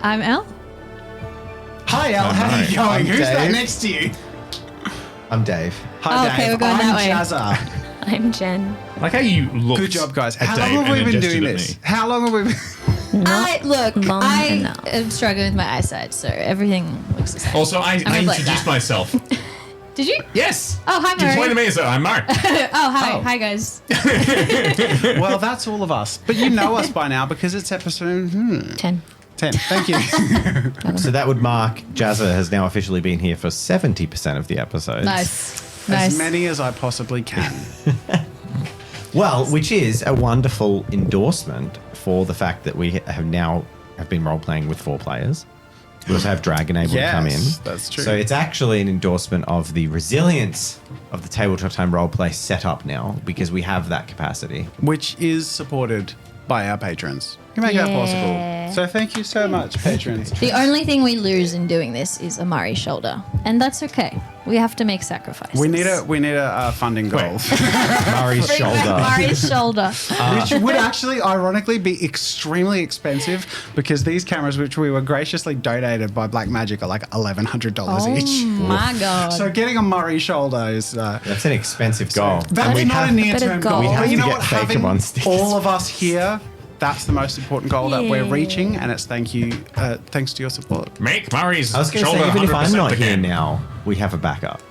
I'm Elle. Hi, Elle. How are you going? I'm Who's Dave. that next to you? I'm Dave. Hi, Oh, okay, Dave. we're going I'm that way. Jazza. I'm Jen. I like how you looked. Good job, guys. at How Dave long have we and been then doing gestured at this? me. How long have we been... Long I enough. am struggling with my eyesight, so everything looks the same. Also, I gonna play introduced that. myself. Did you? Yes. Oh, hi, You Murray. pointed at me, so I'm Mark. Oh, hi. Oh. Hi, guys. Well, that's all of us. But you know us by now because it's episode 10. 10. Thank you. So that would mark Jazza has now officially been here for 70% of the episodes. Nice. As many as I possibly can. Well, which is a wonderful endorsement for the fact that we have been role playing with 4 players. We also have Dragon able to come in. Yes, that's true. So it's actually an endorsement of the resilience of the Tabletop Time roleplay setup now because we have that capacity. Which is supported by our patrons. You make that possible. So thank you so much, patrons. The only thing we lose in doing this is Amari's shoulder, and that's okay. We have to make sacrifices. We need a funding goal. Murray's Bring back shoulder. Amari's shoulder. Which would actually, ironically, be extremely expensive because these cameras, which we were graciously donated by Black Magic, are like $1,100 each. My God. So getting a Murray shoulder is... That's an expensive goal. that's we not have, a near-term goal. goal. We have But to you know get what? fake Having on sticks. all of us here, that's the most important goal that we're Yeah. reaching, and it's thanks to your support. Make Murray's I was going to shoulder say, even if I'm 100% not here again. now, we have a backup.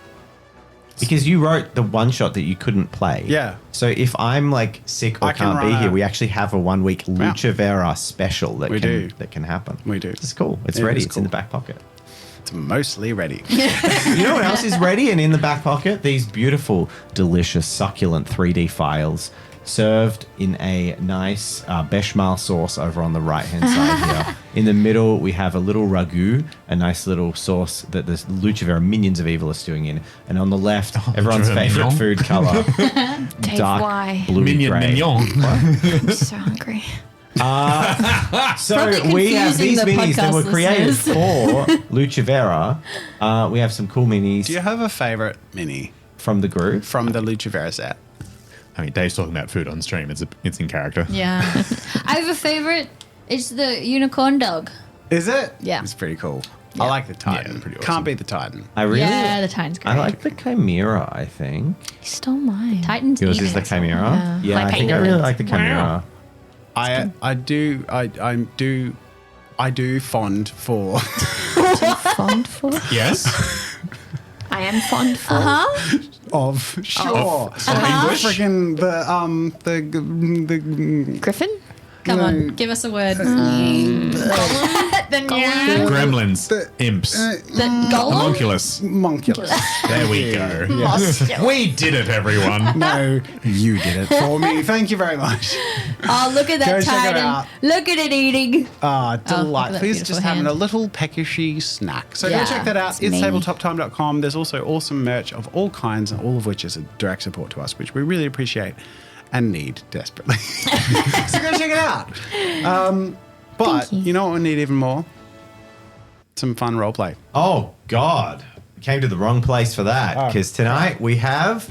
Because you wrote the one shot that you couldn't play. Yeah. So if I'm like sick or I can can't be run here, a- we actually have a 1 week LUCEVERA special that We do. that can happen. We do. It's cool. It's It ready. is It's in the cool. back pocket. It's mostly ready. You know what else is ready and in the back pocket? These beautiful, delicious, succulent 3D files served in a nice bechamel sauce over on the right-hand side here. In the middle, we have a little ragu, a nice little sauce that the LUCEVERA Minions of Evil are stewing in. And on the left, everyone's LUCEVERA favorite Mignon. food color, Dave, dark why? blue Minion gray. mignon. I'm so hungry. So Probably we have confusing these the minis that were podcast created listeners. for LUCEVERA. We have some cool minis Do you have a favorite mini from the group. from the LUCEVERA set? I mean, Dave's talking about food on stream. It's in character. Yeah. I have a favorite. It's the unicorn dog. Is it? Yeah. It's pretty cool. Yeah. I like the Titan. Yeah, pretty awesome. Can't beat the Titan. I really, Yeah, the Titan's great. I like the Chimera. I think He stole mine. Titan's yours even. is the Chimera. Yeah, My I think I painted really ones. like the Chimera. I do fond for Fond for? Yes. I am fond for. of sure. English? Freaking the Griffin? Come on, give us a word. Gremlins. Imps. The golem? Homunculus. monculus. There we go. We did it, everyone. No, you did it for me. Thank you very much. Oh, look at that Go check it Titan. out. Look at it eating. Ah, look at delightful. that He's beautiful just having hand. a little peckishy snack. So Yeah, go check that out. it's It's me. tabletoptime.com. There's also awesome merch of all kinds, and all of which is a direct support to us, which we really appreciate and need desperately. So go check it out. But Thank you. you know what we need even more? Some fun roleplay. Oh God, we came to the wrong place for that because tonight we have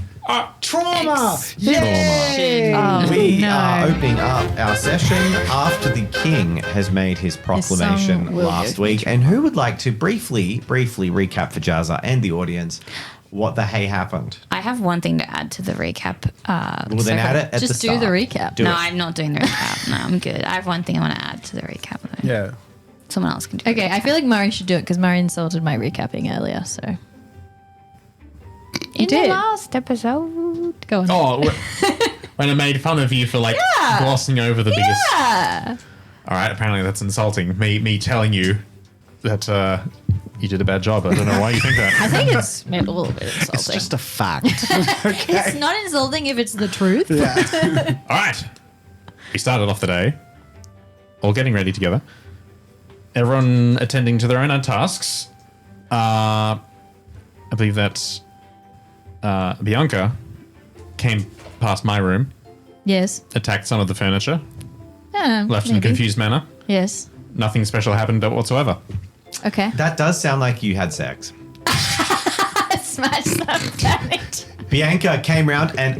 Trauma! Yay! Oh, We no. are opening up our session after the king has made his proclamation song will last go week. And who would like to briefly recap for Jazza and the audience what the hey happened? I have one thing to add to the recap. Well, then add it at the Just do start. the recap. Do no, it. I'm not doing the recap. No, I'm good. I have one thing I want to add to the recap. Though. Yeah. Someone else can do Okay, the I recap. feel like Murray should do it because Murray insulted my recapping earlier. So In did. the last episode. go on. Oh, when I made fun of you for like glossing over the biggest. Yeah. All right, apparently that's insulting. Me telling you that you did a bad job. I don't know why you think I that. think it's maybe a little bit insulting. It's just a fact. It's not insulting if it's the truth. All right, we started off the day, all getting ready together. Everyone attending to their own tasks. I believe that Bianca came past my room, Yes. attacked some of the furniture, left in a maybe. confused manner. Yes. Nothing special happened whatsoever. Okay. That does sound like you had sex. Smash that furniture. Bianca came round and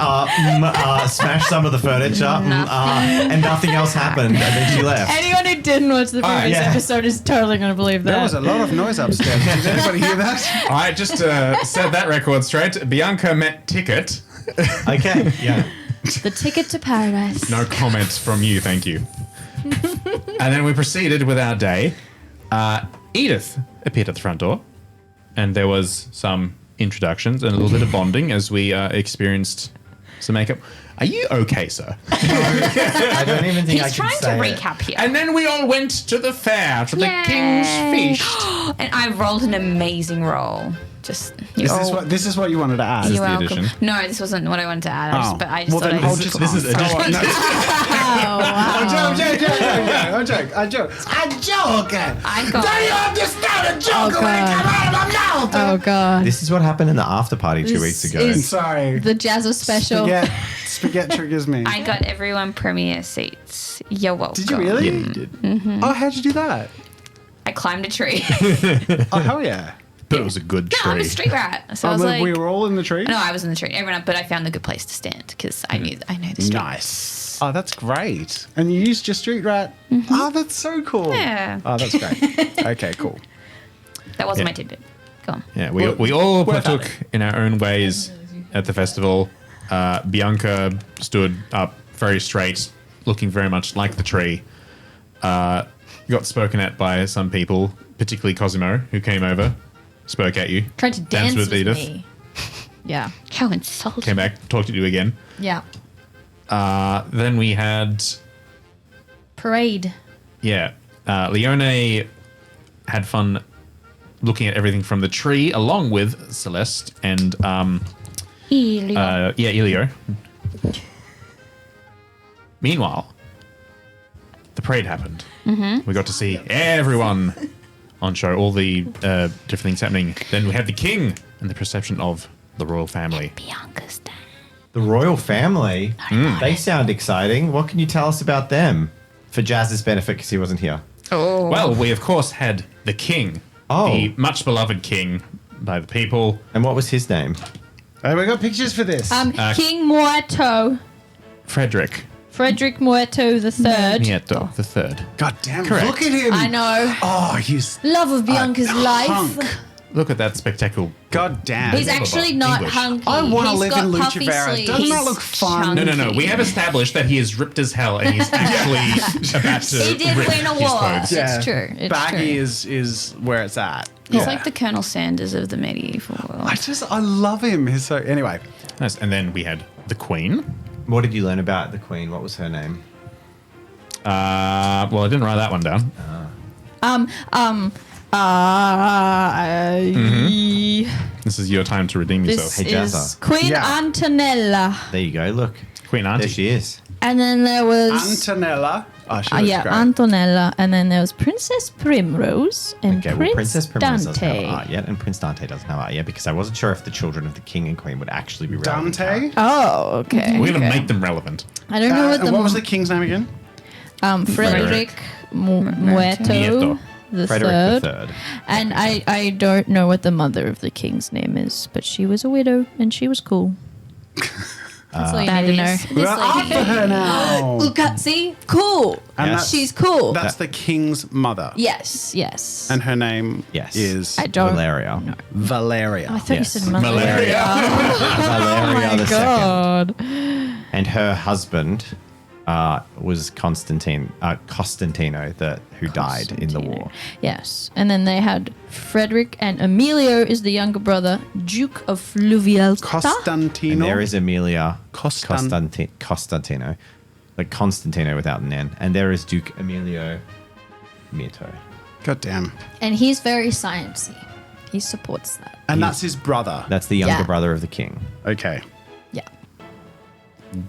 smashed some of the furniture, and nothing else happened, and then she left. Anyone who didn't watch the previous yeah. episode is totally going to believe that. There was a lot of noise upstairs. Did anybody hear that? I just set that record straight. Bianca met Ticket. Okay, yeah. The ticket to paradise. No comments from you, thank you. And then we proceeded with our day. Edith appeared at the front door, and there was some introductions and a little bit of bonding as we experienced some makeup. Are you okay, sir? I don't even think I He's can trying to say it. recap here. And then we all went to the fair, to the Yay. King's Feast. And I rolled an amazing roll. Just This is what you wanted to add? You're the welcome. addition? No, this wasn't what I wanted to add. I just Well, thought then I hold just your This is tongue. addition. Oh, no. Oh, wow. I joke. I got Do you understand? A joke Oh, will come out of my mouth. Oh, God. This is what happened in the after party 2 weeks ago. is Sorry. the Jazza special. Spaghetti triggers me. I got everyone premier seats. You're welcome. Did you really? Yeah, you did. Oh, how'd you do that? I climbed a tree. Oh, hell yeah. But it was a good No, I'm a tree. street rat. So I was like, we were all in the tree? no, I was in the tree. Everyone, but I found the good place to stand because I know the street. Nice. Oh, that's great. And you used your street rat? Oh, that's so cool. Yeah. Oh, that's great. Okay, cool. That wasn't Yeah. my tidbit. Go on. Yeah, we all worth partook in our own ways at the festival. Bianca stood up very straight, looking very much like the tree. Got spoken at by some people, particularly Cosimo, who came over, spoke at you. Tried to dance Danced with me. Yeah. How insulting. Came back, talked to you again. Yeah. Then we had, Parade. Leone had fun looking at everything from the tree, along with Celeste and Elio. Meanwhile, the parade happened. We got to see everyone on show, all the different things happening. Then we had the king and the perception of the royal family. Bianca's dad. The royal family, they sound exciting. What can you tell us about them? For Jazz's benefit, because he wasn't here. Oh. Well, we of course had the king, Oh. the much beloved king by the people. And what was his name? Hey, we got pictures for this. King Muerto. Frederick Frederick Muerto the Third. Nieto the Third. God damn it. Correct. Look at him. I know. Oh, he's Love of Bianca's life. hunk. Look at that spectacle. God damn. He's actually not English. hunky. I want to He's live got in puffy Lucevera. sleeves. Doesn't that He's look fun? No. We have established that he is ripped as hell and he's actually about to He did rip win his awards. clothes. It's true. It's Baggy true. is where it's at. He's like the Colonel Sanders of the medieval world. I love him. He's so anyway. Nice. And then we had the queen. What did you learn about the queen? What was her name? Well, I didn't write that one down. This is your time to redeem yourself. This Hey, Jazza. is Queen Yeah. Antonella. There you go. Look. Queen Auntie. There she is. And then there was... Antonella. Oh, she looks yeah, great. Antonella. And then there was Princess Primrose and Okay, well, Prince Princess Primrose doesn't have Dante. art yet, and Prince Dante doesn't have art yet, because I wasn't sure if the children of the king and queen would actually be relevant. Dante. Oh, okay. We're going to make them relevant. I don't know what And the... what was the king's name again? Frederick Muerto Nieto. the Frederick Third. the Third. And I don't know what the mother of the king's name is, but she was a widow and she was cool. That's all you That need to know. is- We're after her now. Look at, see? Cool. And Yes. that's, She's cool. that's the king's mother. Yes, yes. And her name Yes. is I don't... Valeria. Valeria. I thought Yes. you said malaria. Valeria Oh the my Second. god. And her husband was Constantino, who died in the war. Yes. And then they had Frederick, and Emilio is the younger brother, Duke of Fluvialta. Costantino. And there is Emilia Costantino. Costantino, like Constantino without an N. And there is Duke Emilio Mirto. God damn. And he's very sciencey. He supports that. And that's his brother. That's the younger Yeah. brother of the king. Okay. Yeah.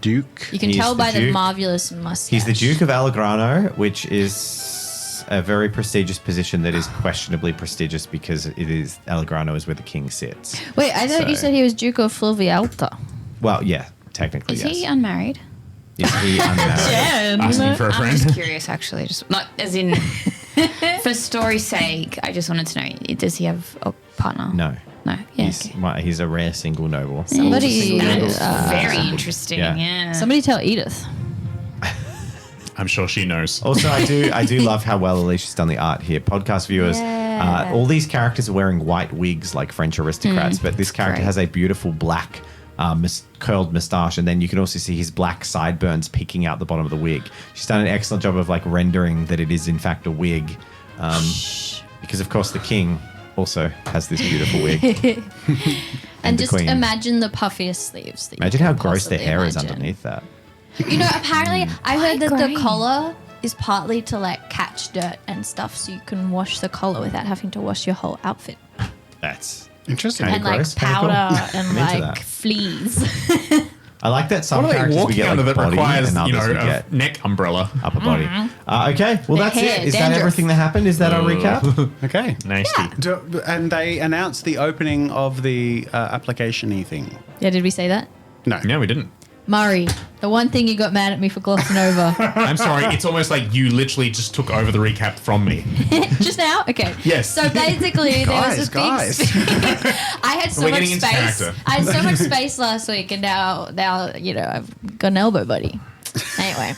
Duke. You can He's tell the by the Duke. marvelous mustache. He's the Duke of Allegrano, which is a very prestigious position that is questionably prestigious because it is Allegrano is where the king sits. Wait, I thought you So- said he was Duke of Fluvialta. Well, yeah, technically, Is yes. he unmarried? Is he unmarried? Asking for a I'm just friend. curious, actually. Just not as in for story's sake. I just wanted to know: does he have a partner? No. No. Yeah. He's a rare single noble. Somebody, Very interesting. Yeah. Yeah. somebody tell Edith. I'm sure she knows. Also, I do love how well Alicia's done the art here. Podcast viewers, Yeah. all these characters are wearing white wigs like French aristocrats, but this character great. has a beautiful black curled moustache, and then you can also see his black sideburns peeking out the bottom of the wig. She's done an excellent job of like rendering that it is in fact a wig, because of course the king also has this beautiful wig. And the just queen. imagine the puffiest sleeves. That you Imagine can how gross their possibly hair is imagine. underneath that. You know, apparently, I heard that grey. the collar is partly to like catch dirt and stuff, so you can wash the collar without having to wash your whole outfit. That's Interesting. Kinda And like gross. Kinda cool. powder and I'm into like that. fleas. I like that some What are they characters we walking get under like that body requires, and others we a get neck umbrella? upper body. Okay, well The that's hair, it. Is that dandruff. everything that happened? Is that our recap? Okay. Nasty. And they announced the opening of the application-y thing. Yeah, did we say that? No. No, we didn't. Murray, the one thing you got mad at me for glossing over. I'm sorry. It's almost like you literally just took over the recap from me. Just now? Okay. Yes. So basically, there was a big Guys. I had so We're much getting into space. character. I had so much space last week, and now you know I've got an elbow buddy. Anyway,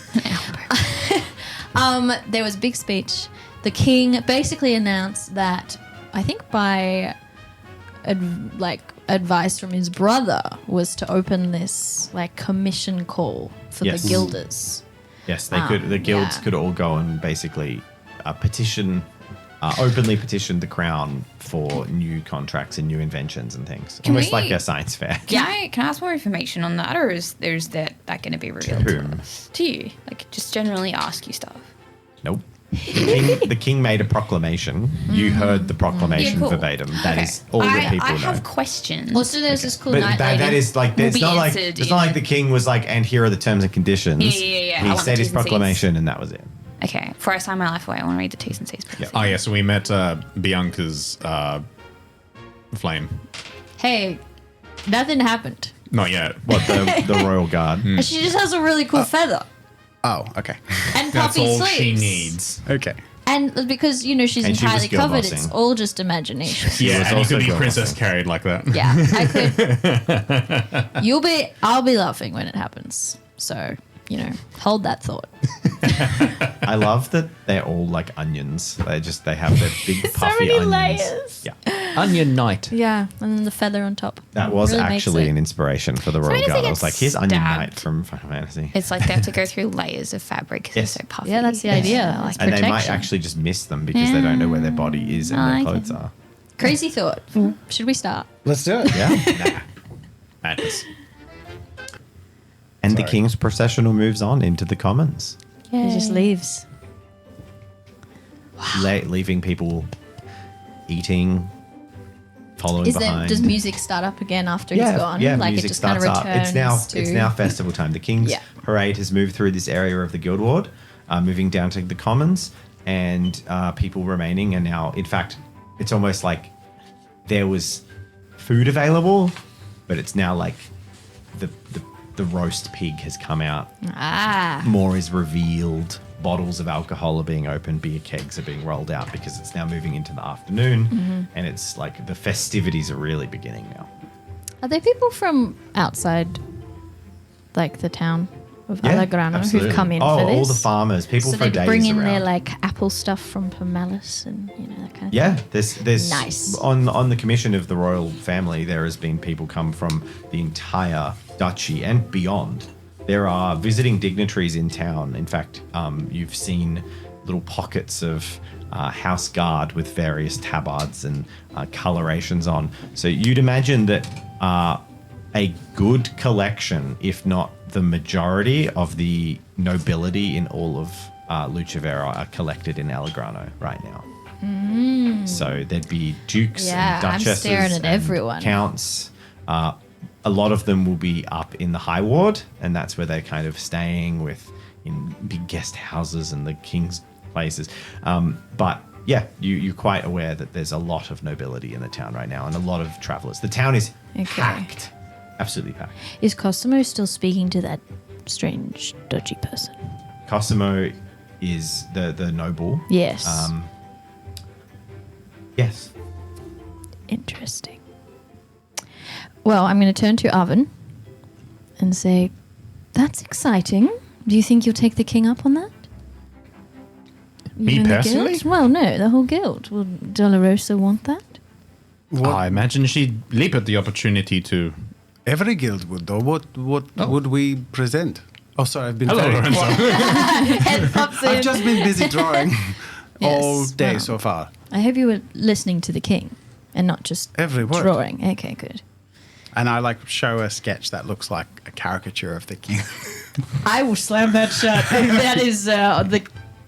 there was a big speech. The king basically announced that I think by advice from his brother was to open this like commission call for Yes. the guilders. Yes, they could. The guilds yeah. could all go and basically openly petition the crown for new contracts and new inventions and things. Can Almost we- like a science fair. Can I ask more information on that, or is that going to be revealed to whom? us? To you, like just generally ask you stuff. Nope. The king made a proclamation. You heard the proclamation Yeah, cool. verbatim. That is all I, that people I know. have questions. Also, there's this cool But night that lady. is like Will it's be not like answered it's not in- like the king was like, and here are the terms and conditions. Yeah. I He want the said his T's and C's. proclamation, and that was it. Okay, before I sign my life away, I want to read the T's and C's. Please. Oh, yeah. So we met Bianca's flame. Hey, nothing happened. Not yet. What the royal guard? And she just has a really cool feather Oh, okay. and That's puffy all sleeves. she needs. Okay. And because you know she's And she was entirely covered, girl it's bossing. all just imagination. Yeah, was and you also could be girl princess bossing. carried like that. Yeah, I could. I'll be laughing when it happens. So you know, hold that thought. I love that they're all like onions. They have their big So puffy many onions. layers. Yeah, Onion Knight. Yeah, and then the feather on top. that was Really makes actually it- an inspiration for the royal many guard. I things was get like, here's Onion stabbed. Knight from Final Fantasy. It's like they have to go through layers of fabric because Yes. they're so puffy. Yeah, that's the idea. Like And they might protection. actually just miss them because they don't know where their body is and I their like clothes it. are. Crazy thought. Should we start? Let's do it. Yeah. Madness. And the Sorry. king's processional moves on into the commons, He just leaves. leaving people eating, following behind. Does music start up again after he's gone? Yeah, like music it just kind of starts returns up. to It's now festival time. The King's Yeah. Parade has moved through this area of the Guild Ward, moving down to the Commons, and people remaining. And now, in fact, it's almost like there was food available, but it's now like the roast pig has come out. More is revealed. Bottles of alcohol are being opened. Beer kegs are being rolled out because it's now moving into the afternoon, and it's like the festivities are really beginning now. Are there people from outside, like the town of Alagrano, absolutely. who've come in oh, for this? all the farmers, people so for they days bring in around. their like apple stuff from Pomalis and you know that kind of Yeah, thing. there's Nice. on the commission of the royal family. There has been people come from the entire duchy and beyond. There are visiting dignitaries in town. In fact, you've seen little pockets of house guard with various tabards and colorations on. So you'd imagine that a good collection, if not the majority of the nobility in all of LUCEVERA are collected in Alagrano right now. So there'd be dukes Yeah, and I'm duchesses staring at and everyone. counts. A lot of them will be up in the High Ward, and that's where they're kind of staying in big guest houses and the king's places. But yeah, you're quite aware that there's a lot of nobility in the town right now and a lot of travelers. The town is packed. Absolutely packed. Is Cosimo still speaking to that strange dodgy person? Cosimo is the noble. Yes. Yes. Interesting. Well, I'm going to turn to Oven and say, that's exciting. Do you think you'll take the king up on that? Me You and the personally? guild? Well, no, the whole guild. Will Dolorosa want that? I imagine she'd leap at the opportunity to. Every guild would, though. What would we present? Oh, sorry, I've been Hello, very Lorenzo. Head pops in. I've just been busy drawing all Yes, day well. so far. I hope you were listening to the king and not just Every word. drawing. Okay, good. And I show a sketch that looks like a caricature of the king. I will slam that shut. That is the.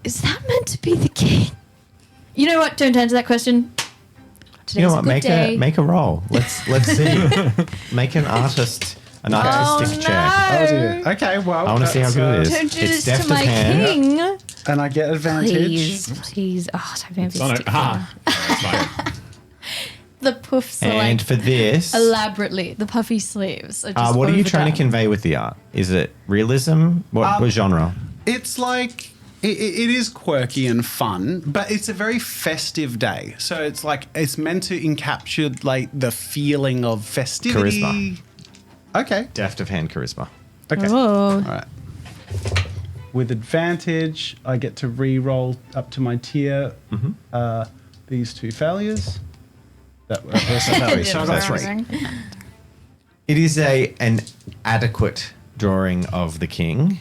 Is that meant to be the king? You know what? Don't answer that question. Today's You know a what? good Make day. a roll. Let's see. Make an artistic check. Oh, dear. Okay, well. I want to see how that's, good it is. Don't do It's this deft to of my hand. king. And I get advantage. Please. Oh, I was hoping it'd be Oh, no. stick Ha! That's fine. The puffs are And like for this, elaborately. The puffy sleeves. Are just what are you trying to overdone. convey with the art? Is it realism? What genre? It's like it is quirky and fun, but it's a very festive day. So it's like it's meant to encapsulate the feeling of festivity. Charisma. Okay. Deft of hand charisma. Okay. Oh. All right. With advantage, I get to re-roll up to my tier. These two failures. That was a failure. So I got three. It is an adequate drawing of the king,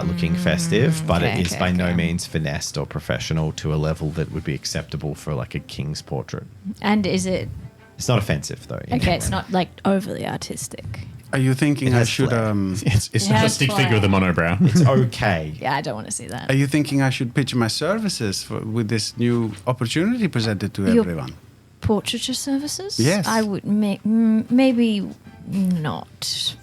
looking festive, but it is by no means finessed or professional to a level that would be acceptable for like a king's portrait. And is it It's not offensive though. in okay? any It's way. not like overly artistic. Are you thinking It I has should flair. It's It not a has stick flair. figure with a monobrow. It's okay. Yeah, I don't want to see that. Are you thinking I should pitch my services with this new opportunity presented to Your- everyone? Portraiture services? Yes. I would maybe not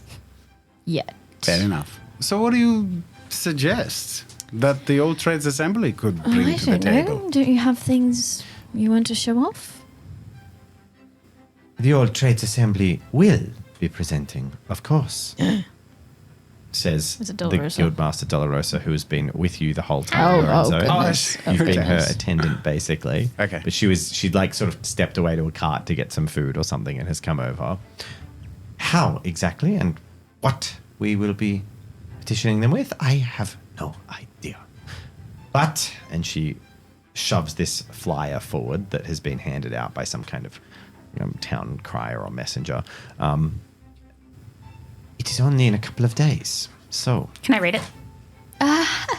yet. Fair enough. So what do you suggest that the Old Trades Assembly could Oh, bring I to the don't table? know. Don't you have things you want to show off? The Old Trades Assembly will be presenting, of course. Says Is it the Dolorosa? Guildmaster Dolorosa, who has been with you the whole time. Lorenzo. goodness. Oh, You've okay. been her attendant, basically. Okay. But she'd like sort of stepped away to a cart to get some food or something and has come over. How exactly and what we will be petitioning them with, I have no idea. But, and she shoves this flyer forward that has been handed out by some kind of town crier or messenger. It is only in a couple of days. So, Can I read it? you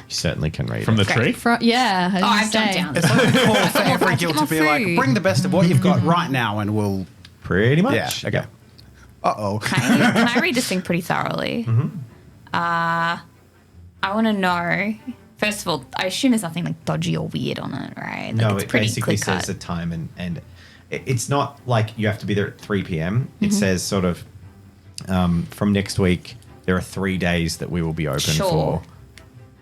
certainly can read From it. the tree? Yeah. I was Oh, gonna I've jumped say. down. It's like a call for every I guild get to be more like, food. bring the best of what you've got right now and we'll... Pretty much. Yeah, okay. Uh-oh. Can I read this thing pretty thoroughly? I want to know. First of all, I assume there's nothing like dodgy or weird on it, right? No, it's it pretty basically clear-cut. says the time and it's not like you have to be there at 3 p.m. It says sort of from next week, there are 3 days that we will be open Sure. for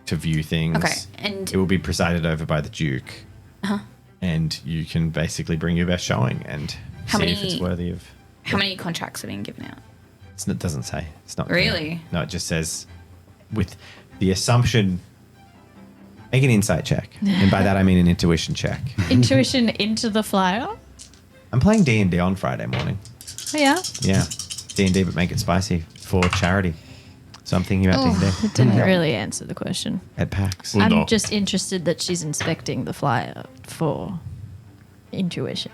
to view things. Okay, and- it will be presided over by the Duke. And you can basically bring your best showing and How see if many- it's worthy of... How many contracts are being given out? It doesn't say. It's not clear. Really? No, it just says with the assumption... Make an insight check. And by that I mean an intuition check. Intuition into the flyer. I'm playing D&D on Friday morning. Oh, yeah. Yeah, D&D, but make it spicy for charity. So I'm thinking about D&D It didn't really answer the question. at PAX. Well, I'm no. just interested that she's inspecting the flyer for intuition.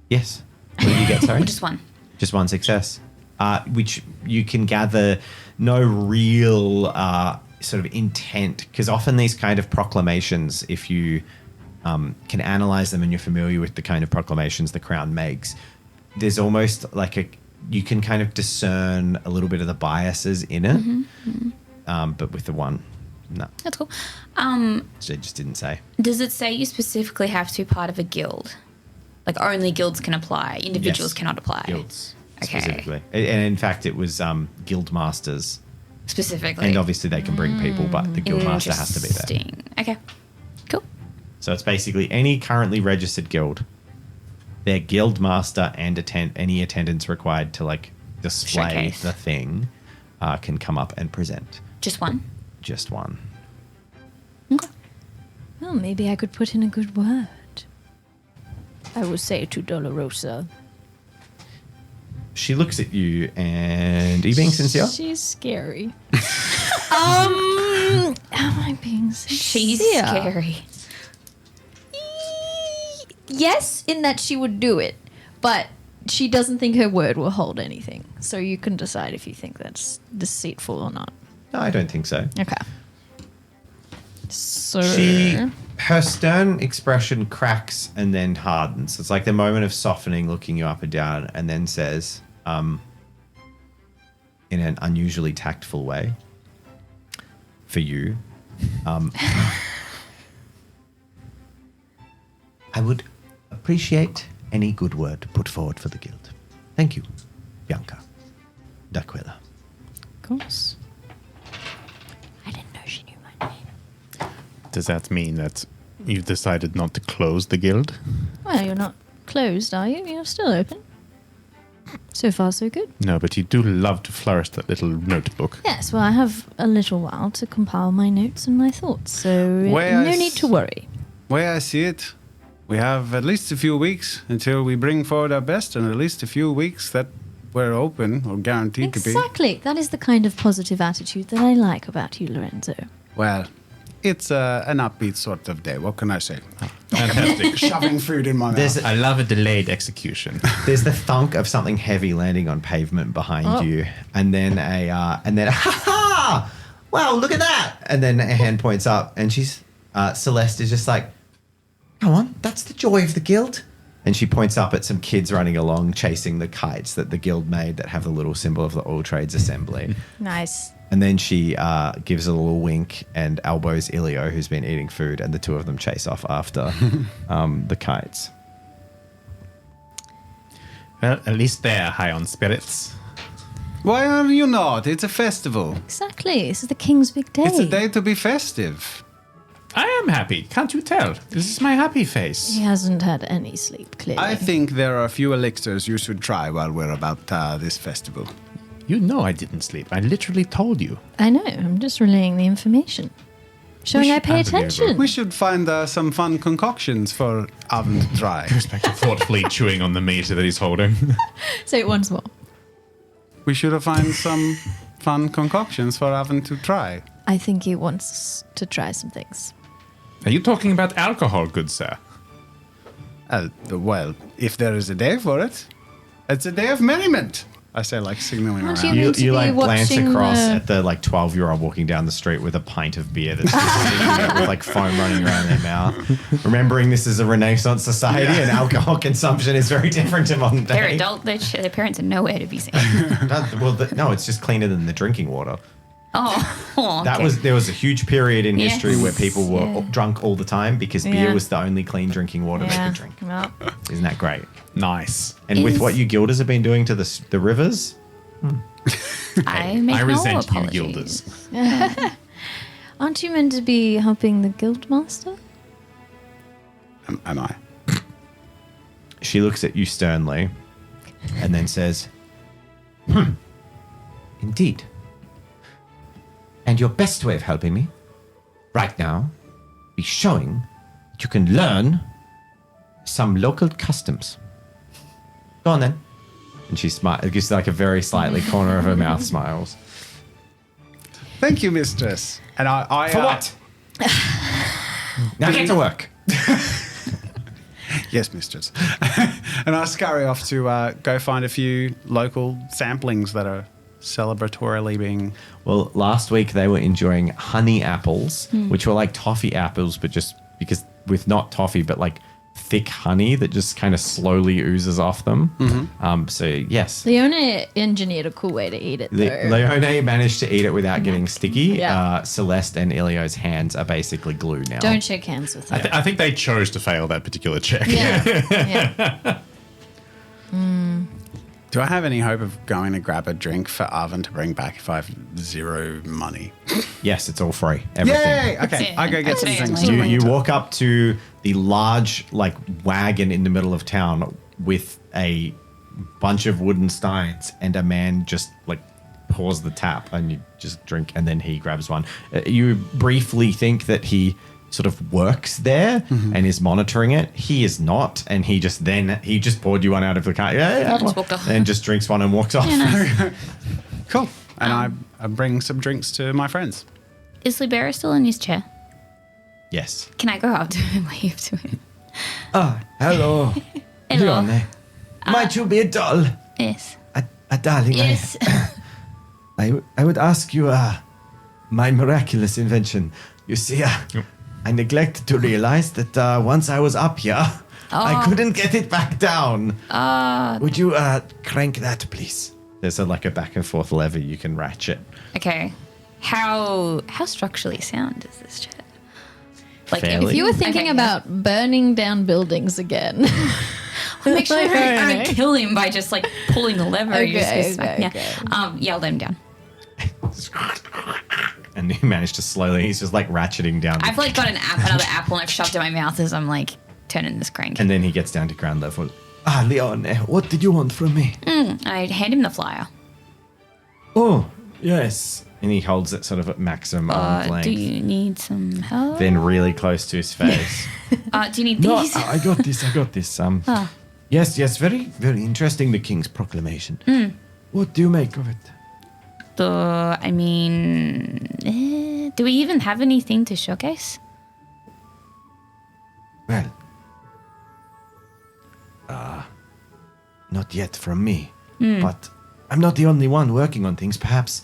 Yes. What did you get, sorry? Just one. Just one success. Which you can gather no real sort of intent, because often these kind of proclamations, if you can analyze them and you're familiar with the kind of proclamations the crown makes, there's almost like you can kind of discern a little bit of the biases in it. But with the one, no, That's cool. it just didn't say. Does it say you specifically have to be part of a guild? Like only guilds can apply, individuals Yes. cannot apply. Guilds, Okay. specifically. And in fact, it was guild masters. Specifically. And obviously they can bring people, but the guild master has to be there. Interesting. Okay. Cool. So it's basically any currently registered guild, their guild master and any attendance required to like display Showcase. the thing can come up and present. Just one. Just one. Okay. Well, maybe I could put in a good word. I will say to Dolorosa. She looks at you and are you being sincere? She's scary. Am I being sincere? She's scary. Yes, in that she would do it, but she doesn't think her word will hold anything. So you can decide if you think that's deceitful or not. No, I don't think so. Okay. So Her stern expression cracks and then hardens. It's like the moment of softening, looking you up and down, and then says, in an unusually tactful way, for you, I would appreciate any good word put forward for the guild. Thank you, Bianca D'Aquila. of course. I didn't know she knew my name. Does that mean that you've decided not to close the guild? Well, you're not closed, are you? You're still open. So far, so good. No, but you do love to flourish that little notebook. Yes, well, I have a little while to compile my notes and my thoughts, so Well, no need to worry. Way I see it, we have at least a few weeks until we bring forward our best, and at least a few weeks that we're open or guaranteed to be. Exactly. That is the kind of positive attitude that I like about you, Lorenzo. Well, it's an upbeat sort of day. What can I say? Fantastic. Shoving food in my mouth. I love a delayed execution. There's the thunk of something heavy landing on pavement behind you, and then ha ha! Wow, look at that! And then a hand points up, and she's Celeste is just like, "Come on, that's the joy of the guild." And she points up at some kids running along, chasing the kites that the guild made that have the little symbol of the All Trades Assembly. Nice. And then she gives a little wink and elbows Ilio, who's been eating food, and the two of them chase off after the kites. Well, at least they're high on spirits. Why are you not? It's a festival. Exactly. This is the king's big day. It's a day to be festive. I am happy. Can't you tell? This is my happy face. He hasn't had any sleep, clearly. I think there are a few elixirs you should try while we're about this festival. You know I didn't sleep. I literally told you. I know. I'm just relaying the information. Showing I pay should have a attention. We should find some fun concoctions for Oven to try. Goes back to thoughtfully chewing on the meat that he's holding. Say it once more. We should find some fun concoctions for Oven to try. I think he wants us to try some things. Are you talking about alcohol, good sir? Well, if there is a day for it, it's a day of merriment. I say, like, signaling Aren't around. you- You, to you be like glance watching across the- at the like 12-year-old walking down the street with a pint of beer that's just sitting there with like foam running around their mouth. Remembering this is a Renaissance society and alcohol consumption is very different to modern day. They're adult. Their parents are nowhere to be seen. No, it's just cleaner than the drinking water. Oh, That okay. was there was a huge period in Yes. history where people were Yeah. drunk all the time because beer Yeah. was the only clean drinking water they could drink. Well, Isn't that great? Nice. And with Is- what you guilders have been doing to the rivers, I make I no resent you, apologies. guilders. aren't you meant to be helping the guild master? Am I? she looks at you sternly and then says, indeed. And your best way of helping me right now be showing that you can learn some local customs. Go on then. And she gives like a very slightly corner of her mouth smiles. Thank you, mistress. And I For what? Now get to work. Yes, mistress. And I scurry off to go find a few local samplings that are celebratorily being... Well, last week they were enjoying honey apples, which were like toffee apples, but just because with not toffee, but like thick honey that just kind of slowly oozes off them. So yes, Leona engineered a cool way to eat it, though. Leone managed to eat it without getting sticky. Yeah. Celeste and Ilio's hands are basically glue now. Don't shake hands with her. I think they chose to fail that particular check. Yeah. Yeah. Do I have any hope of going to grab a drink for Oven to bring back if I have zero money? Yes, it's all free. Everything. Yay! Okay, it. I go get That's some it. drinks. You walk up to the large like wagon in the middle of town with a bunch of wooden steins, and a man just like pours the tap, and you just drink, and then he grabs one. You briefly think that he sort of works there and is monitoring it. He is not, and he just poured you one out of the car. Yeah, Just walked off. and just drinks one and walks off. Yeah, nice. Cool. And I bring some drinks to my friends. Is Libera still in his chair? Yes. Can I go up to him, wave to him? Oh, hello. Hello. Leone. Might you be a doll? Yes. A darling. Yes. I would ask you my miraculous invention. You see, I neglected to realize that once I was up here, I couldn't get it back down. Would you crank that, please? There's a back and forth lever you can ratchet. Okay. How structurally sound is this chair? Fairly. If you were thinking Okay. about burning down buildings again. Make sure I Okay. don't kill him by just pulling the lever. Okay, You just go smack- okay, yeah. Yeah, I'll let him down. And he managed to slowly, he's just ratcheting down. I've got another apple and I've shoved it in my mouth as I'm turning this crank. And then he gets down to ground level. Leone, what did you want from me? I hand him the flyer. Oh, yes. And he holds it sort of at maximum arm's length. Do you need some help? Then really close to his face. Do you need No, these? I got this. Yes, very, very interesting, the King's proclamation. What do you make of it? Do we even have anything to showcase? Well, not yet from me. But I'm not the only one working on things. Perhaps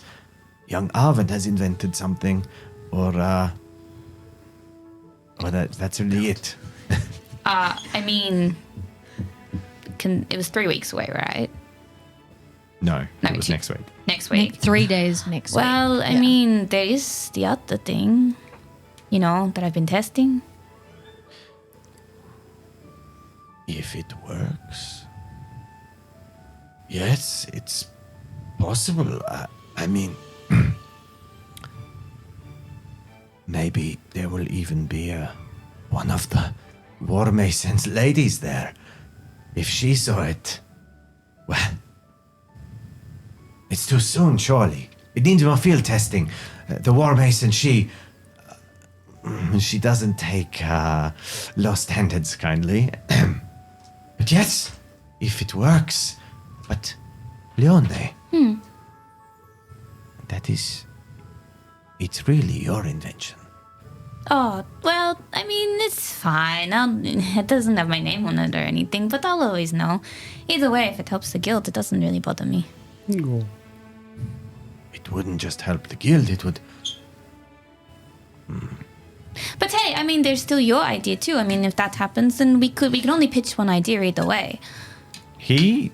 young Arvin has invented something, or that's really it. It was 3 weeks away, right? No, No, it was 2 next week. Next week. 3 days next Well, week. I mean, there is the other thing, that I've been testing. If it works, yes, it's possible. Maybe there will even be one of the War Mason's ladies there. If she saw it, well, it's too soon, surely. It needs more field testing. The War Mason, she doesn't take lost handeds kindly. But yes, if it works. But, Leone, it's really your invention. Oh, well, it's fine. It doesn't have my name on it or anything, but I'll always know. Either way, if it helps the guild, it doesn't really bother me. It wouldn't just help the guild, it would... But hey, there's still your idea too. If that happens, then we can only pitch one idea either way. He...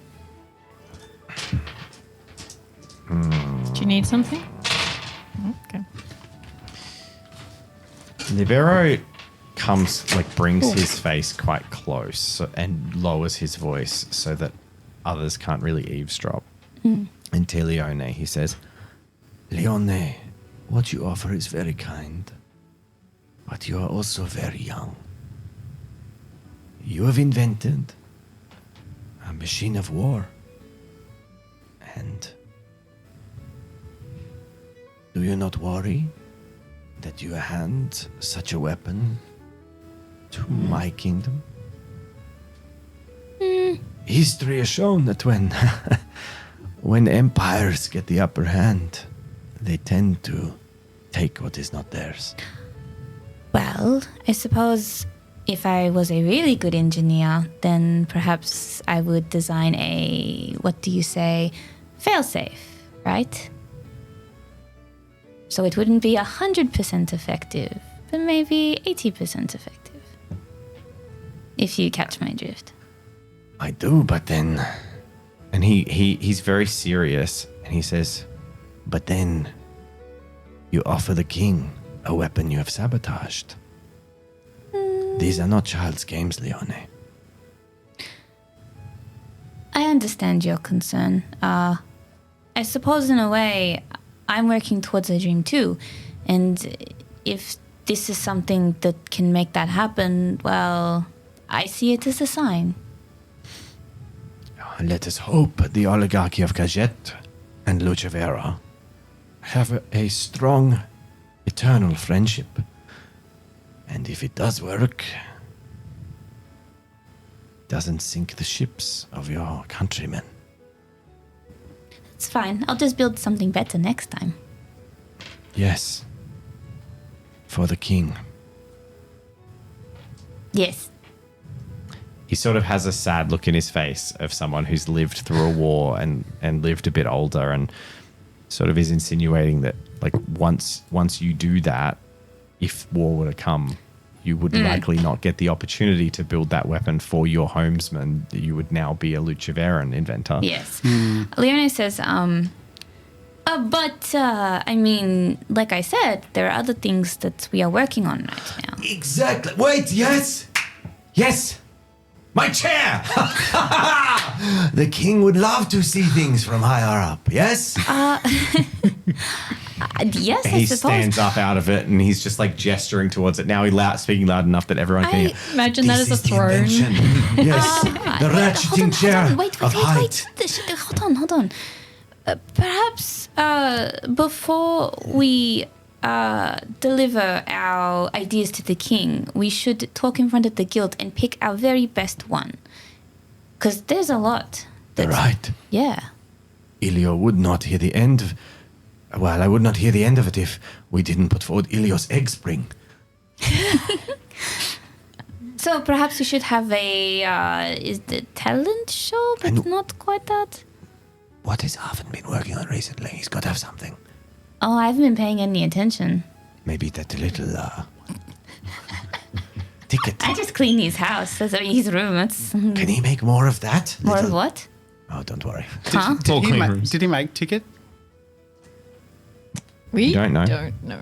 Do you need something? Okay. Libero brings his face quite close and lowers his voice so that others can't really eavesdrop. And to Leone, he says, Leone, what you offer is very kind, but you are also very young. You have invented a machine of war. And do you not worry that you hand such a weapon to my kingdom? History has shown that when empires get the upper hand, they tend to take what is not theirs. Well, I suppose if I was a really good engineer, then perhaps I would design a, failsafe, right? So it wouldn't be 100% effective, but maybe 80% effective. If you catch my drift. I do, but then... And he's very serious, and he says, but then you offer the king a weapon you have sabotaged. These are not child's games, Leone. I understand your concern. I suppose in a way, I'm working towards a dream too. And if this is something that can make that happen, well, I see it as a sign. Let us hope the oligarchy of Cagette and LUCEVERA have a strong, eternal friendship. And if it does work, doesn't sink the ships of your countrymen. It's fine. I'll just build something better next time. Yes. For the king. Yes. He sort of has a sad look in his face of someone who's lived through a war and lived a bit older, and sort of is insinuating that, like, once you do that, if war were to come, you would likely not get the opportunity to build that weapon for your homesman. You would now be a LUCEVERAN inventor. Yes. Leone says, but I mean, like I said, there are other things that we are working on right now. Exactly. Wait, yes. Yes. My chair! The king would love to see things from higher up, yes? Yes, I He suppose. stands up out of it and he's just like gesturing towards it. Now he's speaking loud enough that everyone can hear. Imagine that as a This is the throne. invention. Yes, the ratcheting chair Wait. of height. Hold on. Perhaps before we deliver our ideas to the king, we should talk in front of the guild and pick our very best one. Because there's a lot. Right. Yeah. Ilio would not hear the end of... Well, I would not hear the end of it if we didn't put forward Ilio's egg spring. So perhaps we should have is the talent show, but know. not quite that. What has Arvin been working on recently? He's got to have something. Oh, I haven't been paying any attention. Maybe that little ticket. I just clean his house. That's his room. That's Can he make more of that? more of Little- what? Oh, don't worry. Huh? It's all clean rooms. Did he make ticket? We You don't know. Don't know.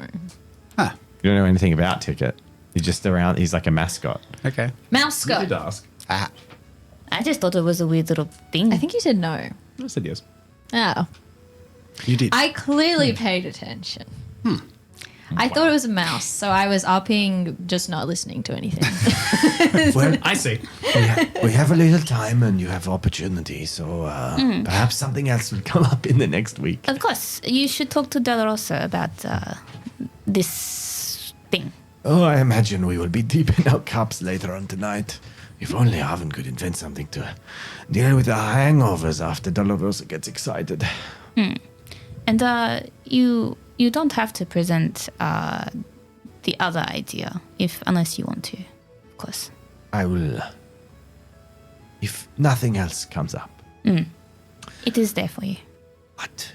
Huh. You don't know anything about Ticket. He's just around. He's like a mascot. Okay. Mouse You did Scott. ask. Ah. I just thought it was a weird little thing. I think you said no. I said yes. Oh. You did. I clearly paid attention. I thought it was a mouse, so I was upping, just not listening to anything. Well, I see. we have a little time and you have opportunity, so perhaps something else will come up in the next week. Of course, you should talk to Del Rosa about this thing. Oh, I imagine we will be deep in our cups later on tonight. If only Arvin could invent something to deal with the hangovers after Dolorosa gets excited. And you don't have to present the other idea unless you want to, of course. I will, if nothing else comes up. It is there for you. But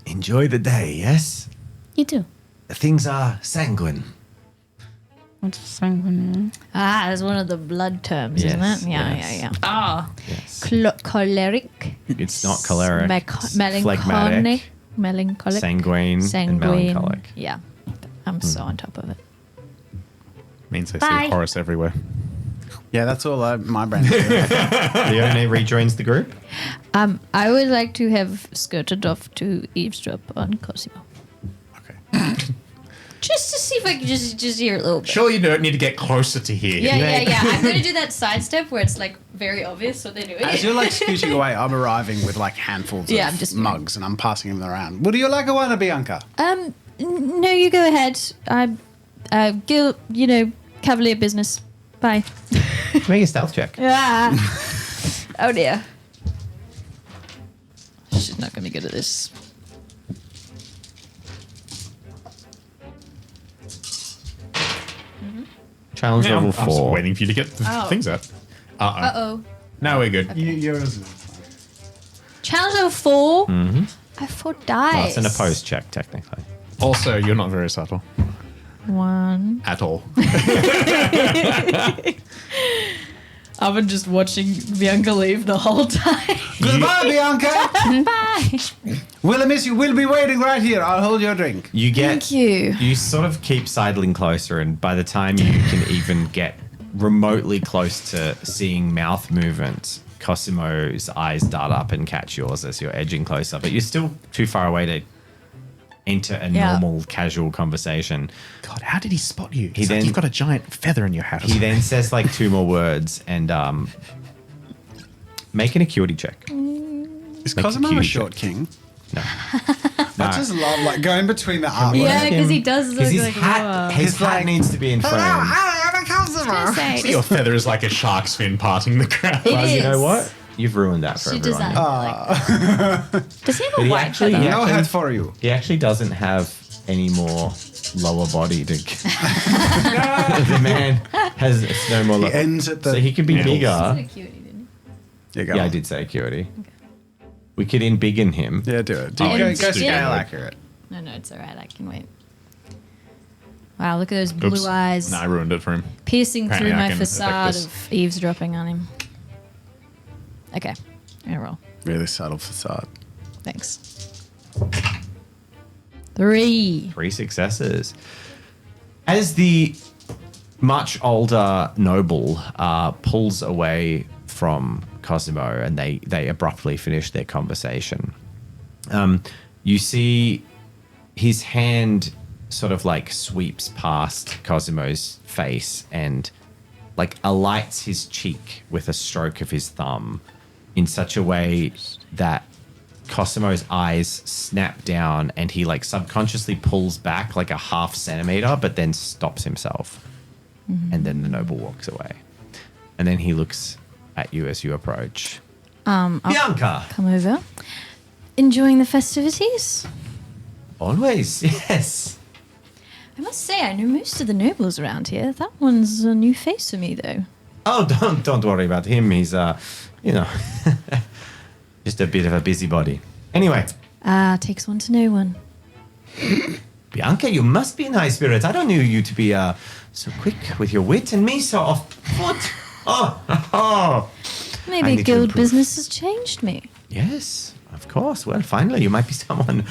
enjoy the day, yes? You do. Things are sanguine. What's sanguine? That's one of the blood terms, Yes, isn't it? Yeah, yes. yeah. Oh, Yes. Choleric. It's not choleric. Melancholic. Phlegmatic. Melancholic. Sanguine, and melancholic. Yeah. I'm so on top of it. Means I Bye. see Horace everywhere. Yeah, that's all my brain is doing. Leone rejoins the group. I would like to have skirted off to eavesdrop on Cosimo. Okay. Just to see if I can just hear a little bit. Sure, you don't need to get closer to here. Yeah. I'm going to do that sidestep where it's like very obvious what they're doing. As you're like scooting away, I'm arriving with like handfuls Yeah, of I'm just- mugs and I'm passing them around. Would you like a one, Bianca? No, you go ahead. Guild, cavalier business. Bye. Make a stealth check. Ah. Oh dear. She's not going to be good at this. Challenge Yeah, I'm level just 4. waiting for you to get the Oh. things out. Uh-oh. Uh-oh. No, we're good. Yours. Challenge level 4? Mm-hmm. I have 4 dice. Well, it's an opposed check, technically. Also, you're not very subtle 1. at all. I've been just watching Bianca leave the whole time. Goodbye, Bianca. bye. We'll miss you. We'll be waiting right here. I'll hold your drink. You get. Thank you. You sort of keep sidling closer, and by the time you can even get remotely close to seeing mouth movements, Cosimo's eyes dart up and catch yours as you're edging closer. But you're still too far away to enter a normal, casual conversation. God, how did he spot you? He It's like then- you've got a giant feather in your hat. or He something. then says like 2 more words and make an acuity check. Is Make a Cosimo a cutie short check. king? No. I just love like going between the arms. Yeah, because he does look Because his like hat, wow. his He's hat like, needs to be in frame. gonna say, Your feather is like a shark's fin parting the crowd. It Well, you know is. what? You've ruined that for She everyone. designed now. it like that. does he have But a he white actually- feather? yeah. No hat for you. He actually doesn't have any more lower body to. The man has no more. He ends at the. So he can be Yeah. bigger. Yeah, go Yeah, I on. did say acuity. We could embiggen him. Yeah, do it. Oh, Go it's scale stupid. accurate. No, it's all right. I can wait. Wow, look at those Oops. blue eyes No, I ruined it for him. piercing Apparently through I my can facade affect of eavesdropping on him. Okay, I'm gonna roll. Really subtle facade. Thanks. 3. 3 successes. As the much older noble pulls away from Cosimo and they abruptly finish their conversation, you see his hand sort of like sweeps past Cosimo's face and like alights his cheek with a stroke of his thumb in such a way that Cosimo's eyes snap down and he like subconsciously pulls back like a half centimeter, but then stops himself. And then the noble walks away. And then he looks at you as you approach. I'll Bianca! come over. Enjoying the festivities? Always, yes. I must say, I know most of the nobles around here. That one's a new face for me, though. Oh, don't worry about him. He's, just a bit of a busybody. Anyway, Takes one to know one. Bianca, you must be in high spirits. I don't know you to be so quick with your wit and me so off foot. Oh. I Maybe need to guild improve. business has changed me. Yes, of course. Well, finally, you might be someone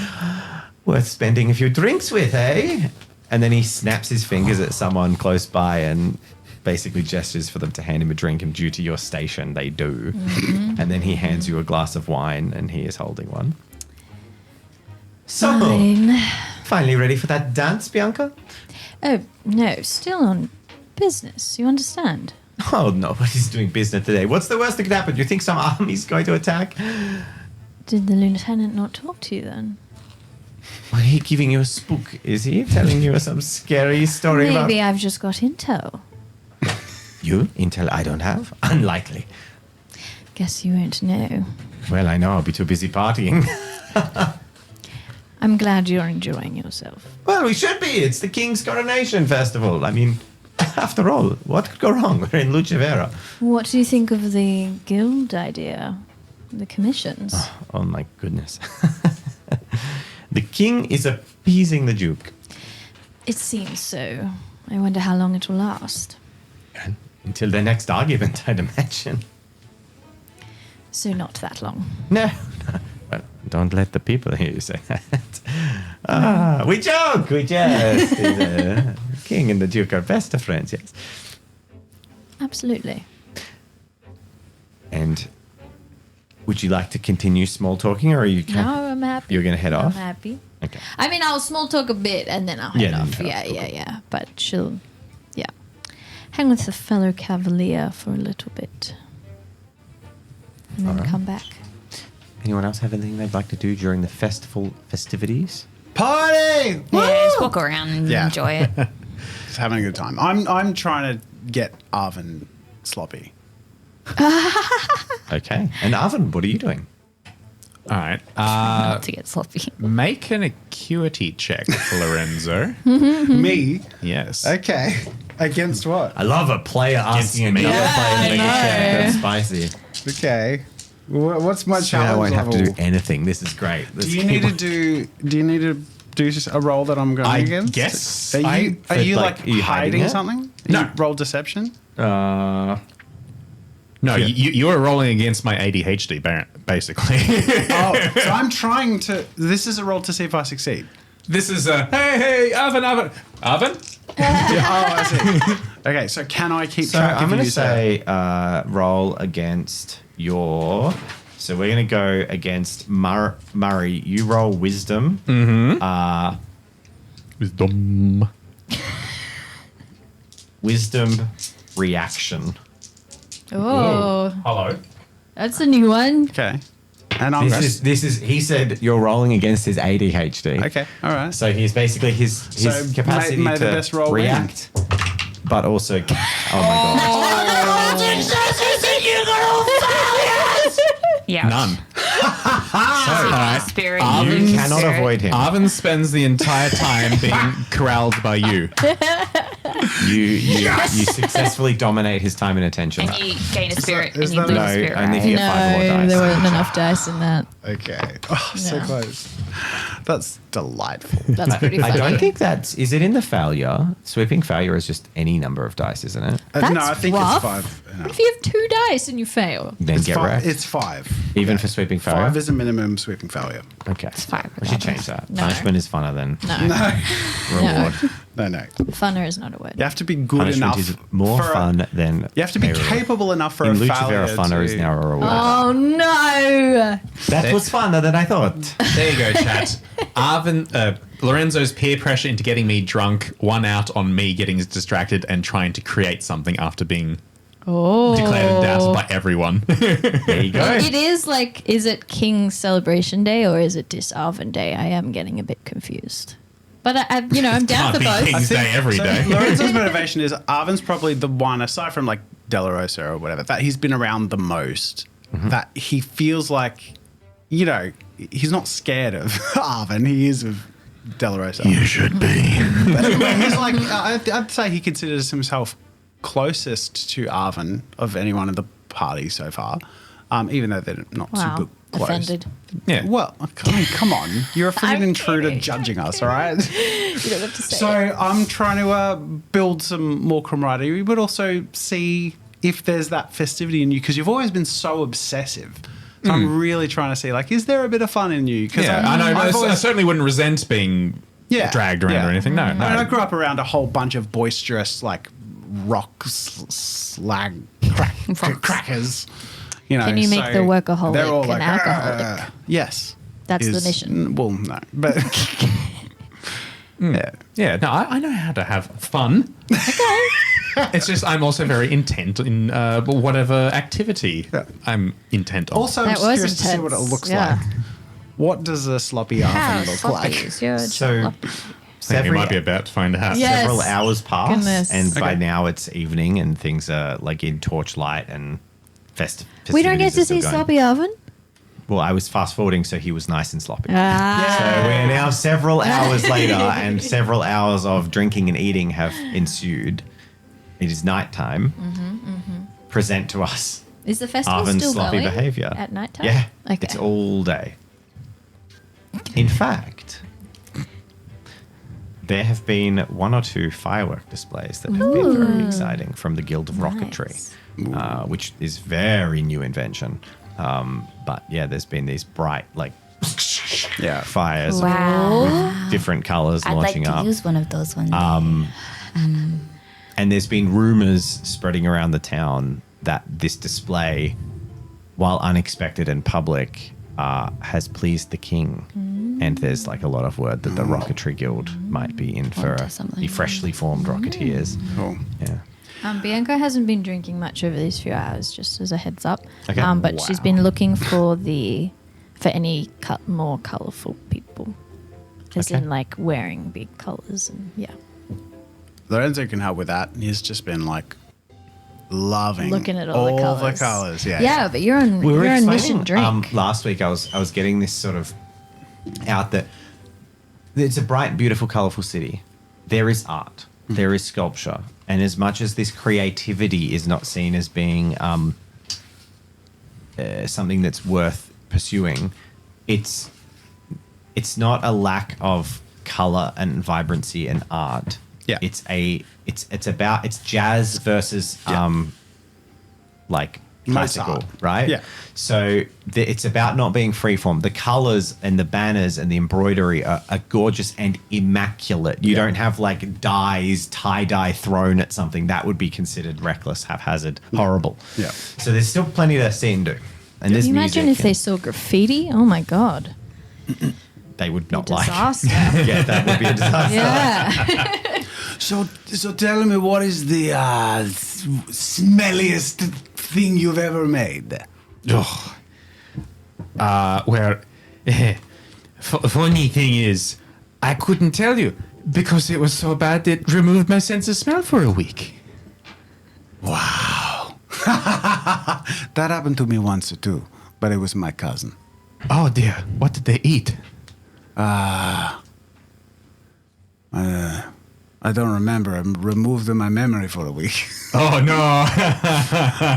worth spending a few drinks with, eh? And then he snaps his fingers at someone close by and basically gestures for them to hand him a drink, and due to your station, they do. And then he hands you a glass of wine, and he is holding one. So, Fine. finally ready for that dance, Bianca? Oh, no, still on business. You understand? Oh, nobody's doing business today. What's the worst that could happen? Do you think some army's going to attack? Did the lieutenant not talk to you then? What, he giving you a spook? Is he telling you some scary story about... Maybe I've just got intel. You? Intel I don't have? Unlikely. Guess you won't know. Well, I know. I'll be too busy partying. I'm glad you're enjoying yourself. Well, we should be. It's the King's Coronation Festival. I mean, after all, what could go wrong? We're in LUCEVERA. What do you think of the guild idea? The commissions? Oh, my goodness. The King is appeasing the Duke. It seems so. I wonder how long it will last. Until the next argument, I'd imagine. So not that long. No. Well, don't let the people hear you say that. We joke. We jest. The King and the Duke are best of friends, yes. Absolutely. And would you like to continue small talking, or are you? No, I'm happy. You're going to head I'm off. happy. Okay. I mean, I'll small talk a bit and then I'll Yeah, head then off. you Yeah, head off. yeah. But she'll, hang with the fellow cavalier for a little bit. And then Alright. come back. Anyone else have anything they'd like to do during the festivities? Party! Yeah, just walk around and Yeah. enjoy it. Just having a good time. I'm trying to get Arvin sloppy. Okay. And Arvin, what are you doing? All right. Not to get sloppy. Make an acuity check, Lorenzo. Me? Yes. Okay. Against what? I love a player asking another player to make a check. That's spicy. Okay. What's my So I challenge won't have to level? do anything. This is great. Do you need to do just a roll that I'm going I against? guess Are you but, like, are you hiding hiding it? something? No. You roll deception? No, Yeah. you are rolling against my ADHD, basically. Oh, so I'm trying to. This is a roll to see if I succeed. This is a hey, Arvin. Yeah, oh, I see. Okay, so can I keep So track I'm of going you? to say roll against your... So we're going to go against Murray. You roll wisdom. Wisdom. Wisdom reaction. Oh, Hello. that's a new one. Okay. And I'm This is. He said you're rolling against his ADHD. okay. All right. So he's basically his So capacity may to the best roll win. react but also, oh my god, Yeah. None. Spirit. you cannot avoid him. Arvin spends the entire time being corralled by you. You successfully dominate his time and attention. And you gain a spirit and is you that lose no, a spirit, only if right? you get 5 more No, dice. there weren't enough dice in that. Okay. Oh, so No. close. That's delightful. That's pretty I funny. don't think that's. Is it in the failure? Sweeping failure is just any number of dice, isn't it? No, That's I think rough. it's 5. No. What if you have 2 dice and you fail? Then It's get 5. wrecked. It's 5. Even for sweeping failure. 5 is a minimum sweeping failure. Okay. It's 5. We should change that. No. Punishment is funner than No. reward. No. Funner is not a word. You have to be good Punishment enough. is more for a- fun than. You have to be a reward. capable enough for In a Lucevera, failure funner to... is now a reward. Oh no! That was funner than I thought. There you go, chat. Lorenzo's peer pressure into getting me drunk won out on me getting distracted and trying to create something after being Oh. declared and doubted by everyone. There you go. It is like, is it King's Celebration Day or is it Disarvin Day? I am getting a bit confused. But I'm down Can't for be both. King's Day every day. Lorenzo's motivation is Arvin's probably the one, aside from like De La Rosa or whatever, that he's been around the most. That he feels like, he's not scared of Arvin. He is of De La Rosa. You should be. But he's like, I'd say he considers himself closest to Arvin of anyone in the party so far, even though they're not Wow. super close. Offended. Yeah. Well, I mean, come on. You're a freaking I'm intruder kidding. judging us, all right? You don't have to say So it. I'm trying to build some more camaraderie, but also see if there's that festivity in you, because you've always been so obsessive. So I'm really trying to see, like, is there a bit of fun in you? Because Yeah, I know. I certainly wouldn't resent being dragged around or anything. No. I mean, I grew up around a whole bunch of boisterous, like, rock slag crackers. Can you make the workaholic they're all an alcoholic? Yes. That's the mission. Well, no. But yeah. Yeah, no, I know how to have fun. Okay. It's just I'm also very intent in whatever activity I'm intent on. Also, I'm That was curious to see what it intense, looks yeah. like. What does a sloppy How oven look sloppy like? is your So, I think we might be about to find out. Yeah. several Yes. hours pass, Goodness. and by Okay. now it's evening, and things are like in torchlight and festive. We don't get to see Sloppy Oven? Well, I was fast forwarding, so he was nice and sloppy. Ah. So we're now several hours later, and several hours of drinking and eating have ensued. It is nighttime. Present to us Is the festival Arvin's still sloppy going behavior. at night time? Yeah, Okay. it's all day. In fact, there have been 1 or 2 firework displays that have been very exciting from the Guild of Rocketry, Nice. which is very new invention. But yeah, there's been these bright, like, fires Wow. with different colors I'd like launching to up. use one of those one day. And there's been rumors spreading around the town that this display, while unexpected and public, has pleased the king. And there's like a lot of word that the Rocketry Guild might be in for Onto something. the freshly formed Rocketeers. Cool. Yeah. Bianca hasn't been drinking much over these few hours, just as a heads up. Okay. But she's Wow. been looking for any more colourful people, as Okay. in like wearing big colours and yeah, Lorenzo can help with that. He's just been like loving looking at all the colours. colours. Yeah. Yeah, but you're on We were you're on explaining, mission drink. last week I was getting this sort of out that it's a bright, beautiful, colourful city. There is art. There is sculpture. And as much as this creativity is not seen as being something that's worth pursuing, it's not a lack of colour and vibrancy and art. Yeah. It's jazz versus like classical, Mozart. right? Yeah. So it's about not being freeform. The colors and the banners and the embroidery are gorgeous and immaculate. You don't have like dyes, tie-dye thrown at something. That would be considered reckless, haphazard, horrible. Yeah. So there's still plenty to see and do. And Can there's you imagine music if they and saw graffiti? Oh my god, they would not like. disaster! Yeah, that would be a disaster. Yeah, So tell me, what is the smelliest thing you've ever made? Funny thing is, I couldn't tell you because it was so bad it removed my sense of smell for a week. That happened to me once too, but it was my cousin. Oh dear, what did they eat? I don't remember. I removed my memory for a week. Oh no!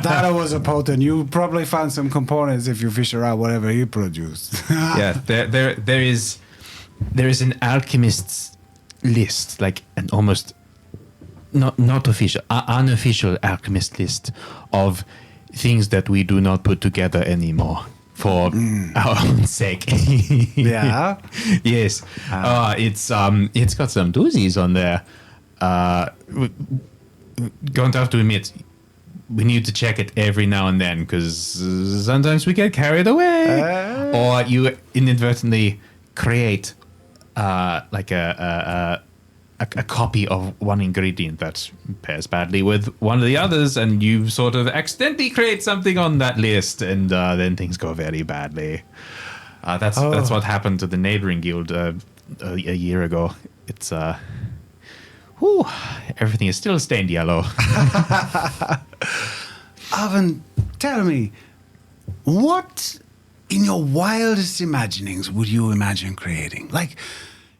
That was a potent. You probably found some components if you fish around whatever he produced. Yeah, there is an alchemist's list, like an almost not official, unofficial alchemist list of things that we do not put together anymore for our own sake. Yeah. Yes. It's got some doozies on there. Going to have to admit, we need to check it every now and then because sometimes we get carried away, or you inadvertently create like a copy of one ingredient that pairs badly with one of the others, and you sort of accidentally create something on that list, and then things go very badly. That's what happened to the neighboring guild a year ago. It's everything is still stained yellow. Alvin, tell me, what in your wildest imaginings would you imagine creating? Like,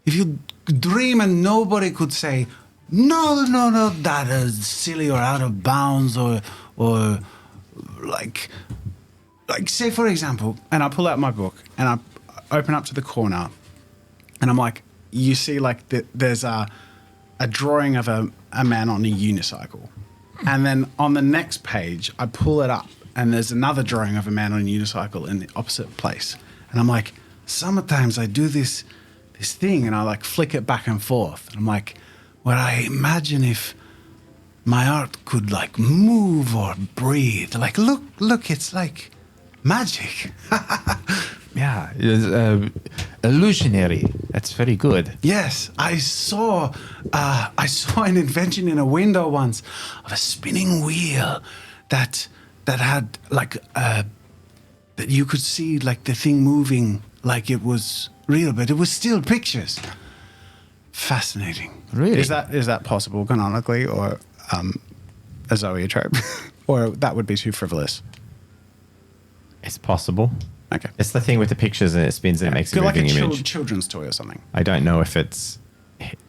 if you dream and nobody could say, no, that is silly or out of bounds, or like say, for example, and I pull out my book and I open up to the corner and I'm like, you see like there's a drawing of a man on a unicycle. And then on the next page, I pull it up and there's another drawing of a man on a unicycle in the opposite place. And I'm like, sometimes I do this thing and I like flick it back and forth. And I'm like, well, I imagine if my art could like move or breathe. Like, look, it's like magic. Yeah, illusionary. That's very good. Yes, I saw an invention in a window once of a spinning wheel that had like that you could see like the thing moving like it was real, but it was still pictures. Fascinating. Really? Is that possible canonically, or a zoetrope, or that would be too frivolous? It's possible. Okay. It's the thing with the pictures and it spins and it makes a Feel like moving a image. children's toy or something. I don't know if it's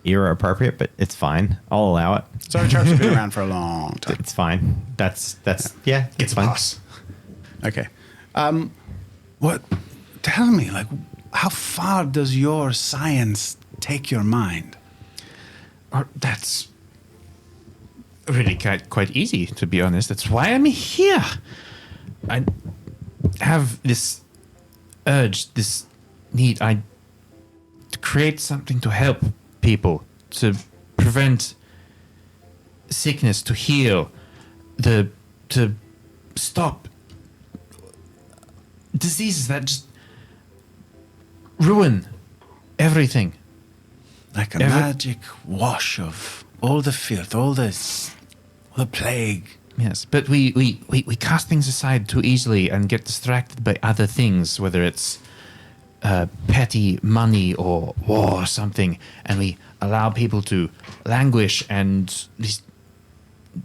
era appropriate, but it's fine. I'll allow it. Zoetropes have been around for a long time. It's fine. That's yeah. It's a fine. pass. Okay. What? Tell me, like, how far does your science take your mind? That's really quite easy, to be honest. That's why I'm here. I have this urge, this need, to create something to help people, to prevent sickness, to heal, to stop diseases that just ruin everything. Like a magic wash of all the filth, all the plague. Yes, but we cast things aside too easily and get distracted by other things, whether it's petty money or war or something, and we allow people to languish, and these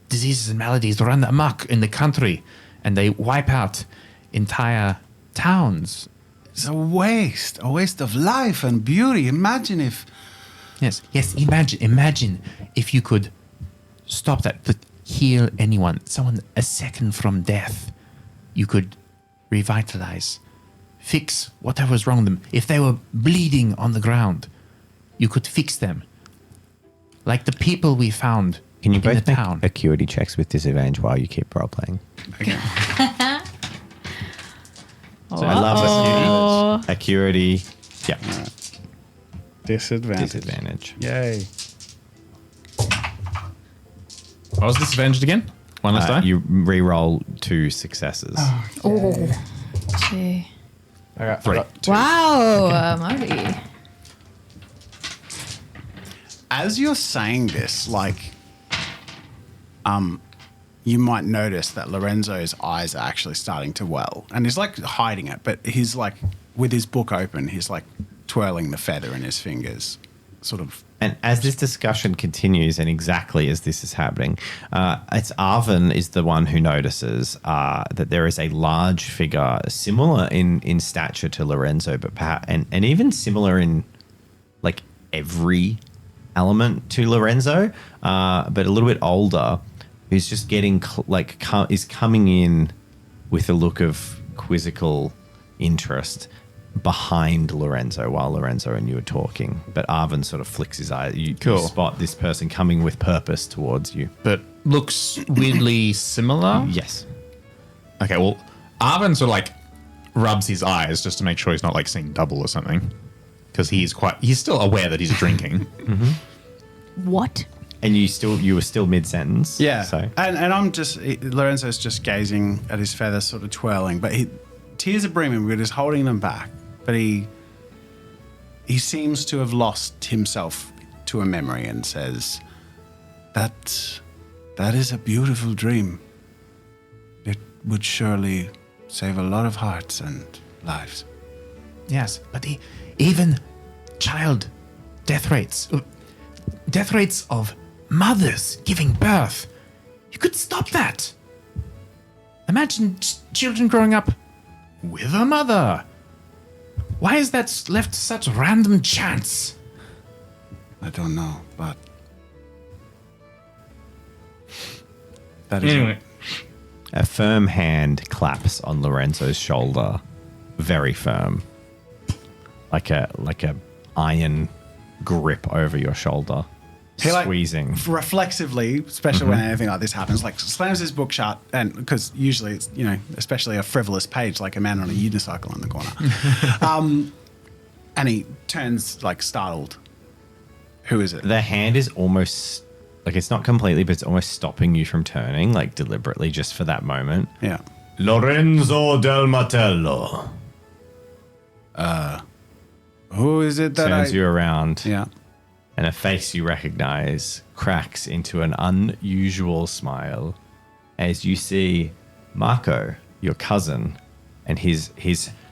diseases and maladies run amok in the country, and they wipe out entire towns. It's a waste of life and beauty. Imagine if... Yes, imagine if you could stop that, to heal anyone, someone a second from death. You could revitalize, fix whatever was wrong with them. If they were bleeding on the ground, you could fix them. Like the people we found Can you in the both make town. acuity checks with disadvantage while you keep role playing? Okay. So I love acuity. Yeah. Disadvantage. Yay. What was disadvantaged again? One last time? You re-roll 2 successes. Oh. Gee. I got 3. Wow, Marty. As you're saying this, like, you might notice that Lorenzo's eyes are actually starting to well, and he's like hiding it, but he's like with his book open, he's like twirling the feather in his fingers, sort of. And as this discussion continues, and exactly as this is happening, it's Arvin is the one who notices that there is a large figure similar in stature to Lorenzo, but perhaps, and even similar in like every element to Lorenzo, but a little bit older, who's just getting is coming in with a look of quizzical interest behind Lorenzo while Lorenzo and you are talking. But Arvin sort of flicks his eye. You spot this person coming with purpose towards you. But looks weirdly similar? Yes. Okay, well, Arvin sort of like rubs his eyes just to make sure he's not like seeing double or something. Because he's still aware that he's drinking. What? And you were still mid-sentence. Yeah. So. And I'm just, Lorenzo's just gazing at his feathers sort of twirling, but tears are brimming, but he's holding them back. But he seems to have lost himself to a memory and says, that is a beautiful dream. It would surely save a lot of hearts and lives. Yes, but even child death rates of mothers giving birth, you could stop that. Imagine children growing up with a mother. Why is that left to such random chance? I don't know, but that is Anyway, A firm hand claps on Lorenzo's shoulder, very firm, like a iron grip over your shoulder, He, like, squeezing. reflexively, especially when anything like this happens, like slams his book shut, and because usually it's, especially a frivolous page like a man on a unicycle in the corner, and he turns like startled. Who is it? The hand is almost like it's not completely, but it's almost stopping you from turning, like deliberately, just for that moment. Yeah. Lorenzo del Martello Who is it that turns you around. Yeah. And a face you recognize cracks into an unusual smile as you see Marco, your cousin, and his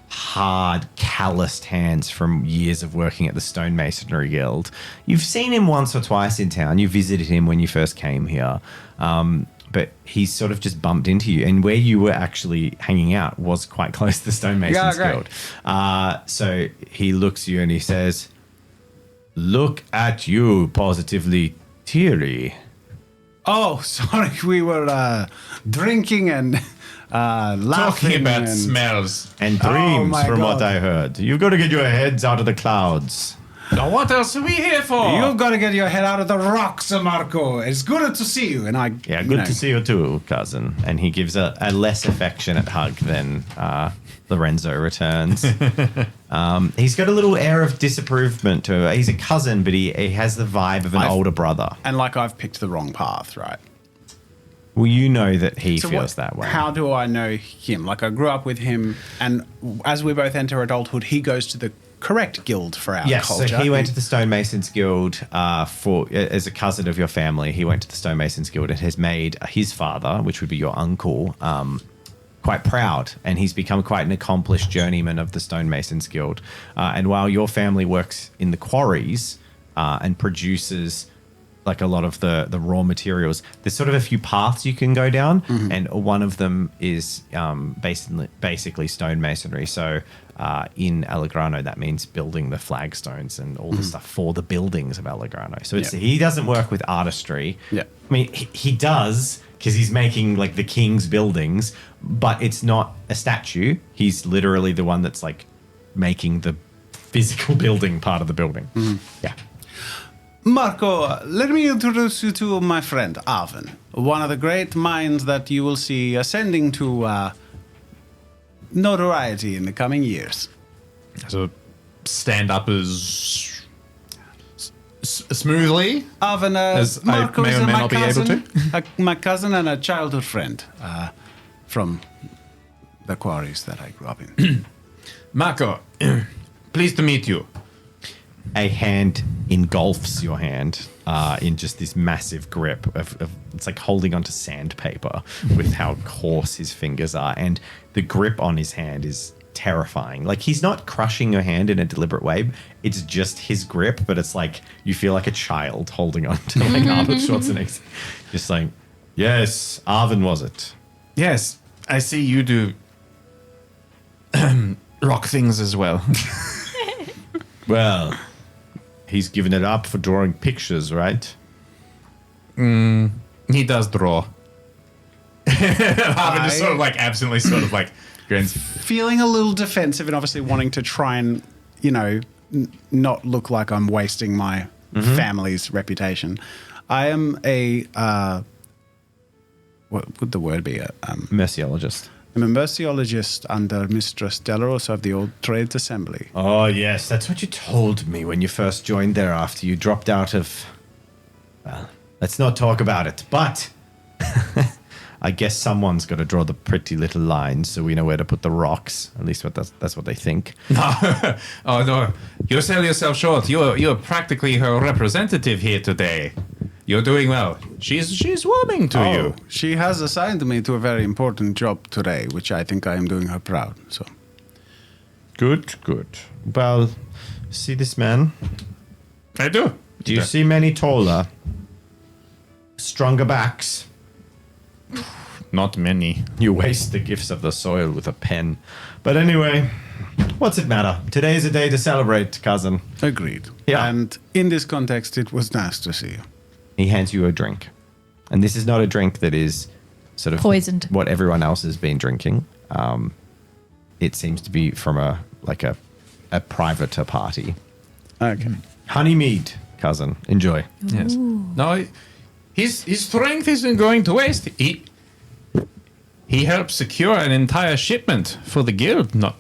hard, calloused hands from years of working at the Stonemasonry Guild. You've seen him once or twice in town. You visited him when you first came here. But he's sort of just bumped into you. And where you were actually hanging out was quite close to the Stonemasons Guild. So he looks at you and he says, "Look at you, positively teary." Oh, sorry, we were drinking and laughing. talking about and smells. And Oh dreams, my from what God. I heard. You've got to get your heads out of the clouds. Now, what else are we here for? You've got to get your head out of the rocks, Marco. It's good to see you. And Yeah, good to see you too, cousin. And he gives a less affectionate hug than Lorenzo returns. He's got a little air of disapproval to him. He's a cousin, but he has the vibe of an older brother. And like I've picked the wrong path, right? Well, you know that he So feels that way. How do I know him? Like I grew up with him, and as we both enter adulthood, he goes to the correct guild for our Yes, culture. so he went to the Stonemasons Guild as a cousin of your family. He went to the Stonemasons Guild and has made his father, which would be your uncle, quite proud. And he's become quite an accomplished journeyman of the Stonemasons Guild. And while your family works in the quarries and produces like a lot of the raw materials, there's sort of a few paths you can go down, and one of them is basically stonemasonry. So in Allegrano, that means building the flagstones and all the stuff for the buildings of Allegrano. So he doesn't work with artistry. Yeah. I mean, he does because he's making like the king's buildings, but it's not a statue. He's literally the one that's like making the physical building part of the building. Yeah. Marco, let me introduce you to my friend Arvin, one of the great minds that you will see ascending to notoriety in the coming years. So stand up as smoothly. Arvin, As I Marco may is or may my not be able cousin, my cousin and a childhood friend from the quarries that I grew up in. Marco, pleased to meet you. A hand engulfs your hand in just this massive grip of it's like holding onto sandpaper with how coarse his fingers are, and the grip on his hand is terrifying. Like, he's not crushing your hand in a deliberate way. It's just his grip, but it's like you feel like a child holding on to like Arnold Schwarzenegger. Just like, yes, Arvin was it. Yes, I see you do rock things as well. Well, he's given it up for drawing pictures, right? He does draw. Harvin just sort of like absently sort of like grins. Feeling a little defensive and obviously wanting to try and, not look like I'm wasting my family's reputation. I am what would the word be? Merciologist. I'm a merciologist under Mistress Delaros of the Old Trades Assembly. Oh, yes, that's what you told me when you first joined there after you dropped out of... Well, let's not talk about it, but I guess someone's got to draw the pretty little lines so we know where to put the rocks. At least that's what they think. Oh no, you sell yourself short. You're practically her representative here today. You're doing well. She's warming to you. She has assigned me to a very important job today, which I think I am doing her proud. So, Good. Well, see this man? I do. Do you see many taller, stronger backs? Not many. You waste the gifts of the soil with a pen. But anyway, what's it matter? Today is a day to celebrate, cousin. agreed. Yeah. And in this context, it was nice to see you. He hands you a drink. And this is not a drink that is sort of Poisoned. what everyone else has been drinking. It seems to be from a private party. Okay. Honey mead, cousin. Enjoy. Yes. No, his strength isn't going to waste. He helped secure an entire shipment for the guild not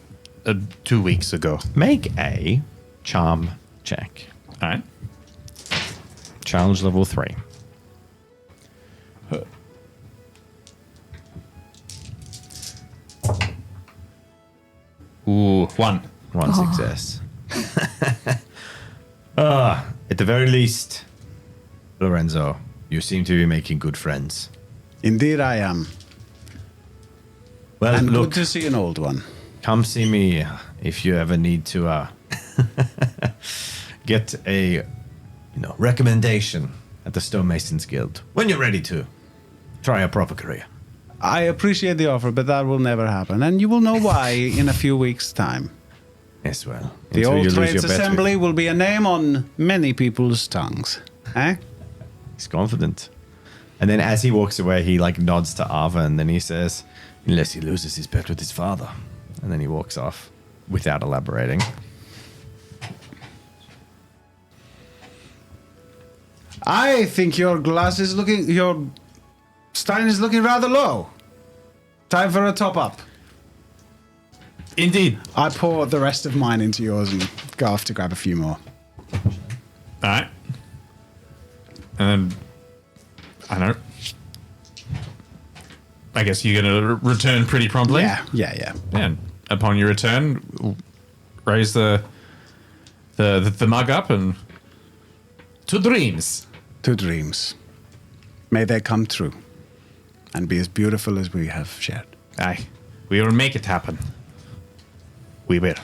2 weeks ago. Make a charm check. All right. Challenge level 3. Ooh, 1. One success. At the very least, Lorenzo, you seem to be making good friends. Indeed, I am. Well, And look, good to see an old one. come see me if you ever need to get a recommendation at the Stonemasons Guild. When you're ready to try a proper career. I appreciate the offer, but that will never happen. And you will know why in a few weeks' time. Yes, well. The until you Old lose Trades your bet with- Assembly will be a name on many people's tongues. Eh? He's confident. And then as he walks away, he nods to Ava and then he says, unless he loses his bet with his father. And then he walks off without elaborating. I think your stein is looking rather low. Time for a top up. Indeed. I pour the rest of mine into yours and go off to grab a few more. All right. And then, I don't know. I guess you're going to return pretty promptly. Yeah. Yeah. And upon your return, raise the mug up and to dreams. To dreams. May they come true and be as beautiful as we have shared. Aye. We will make it happen. We will.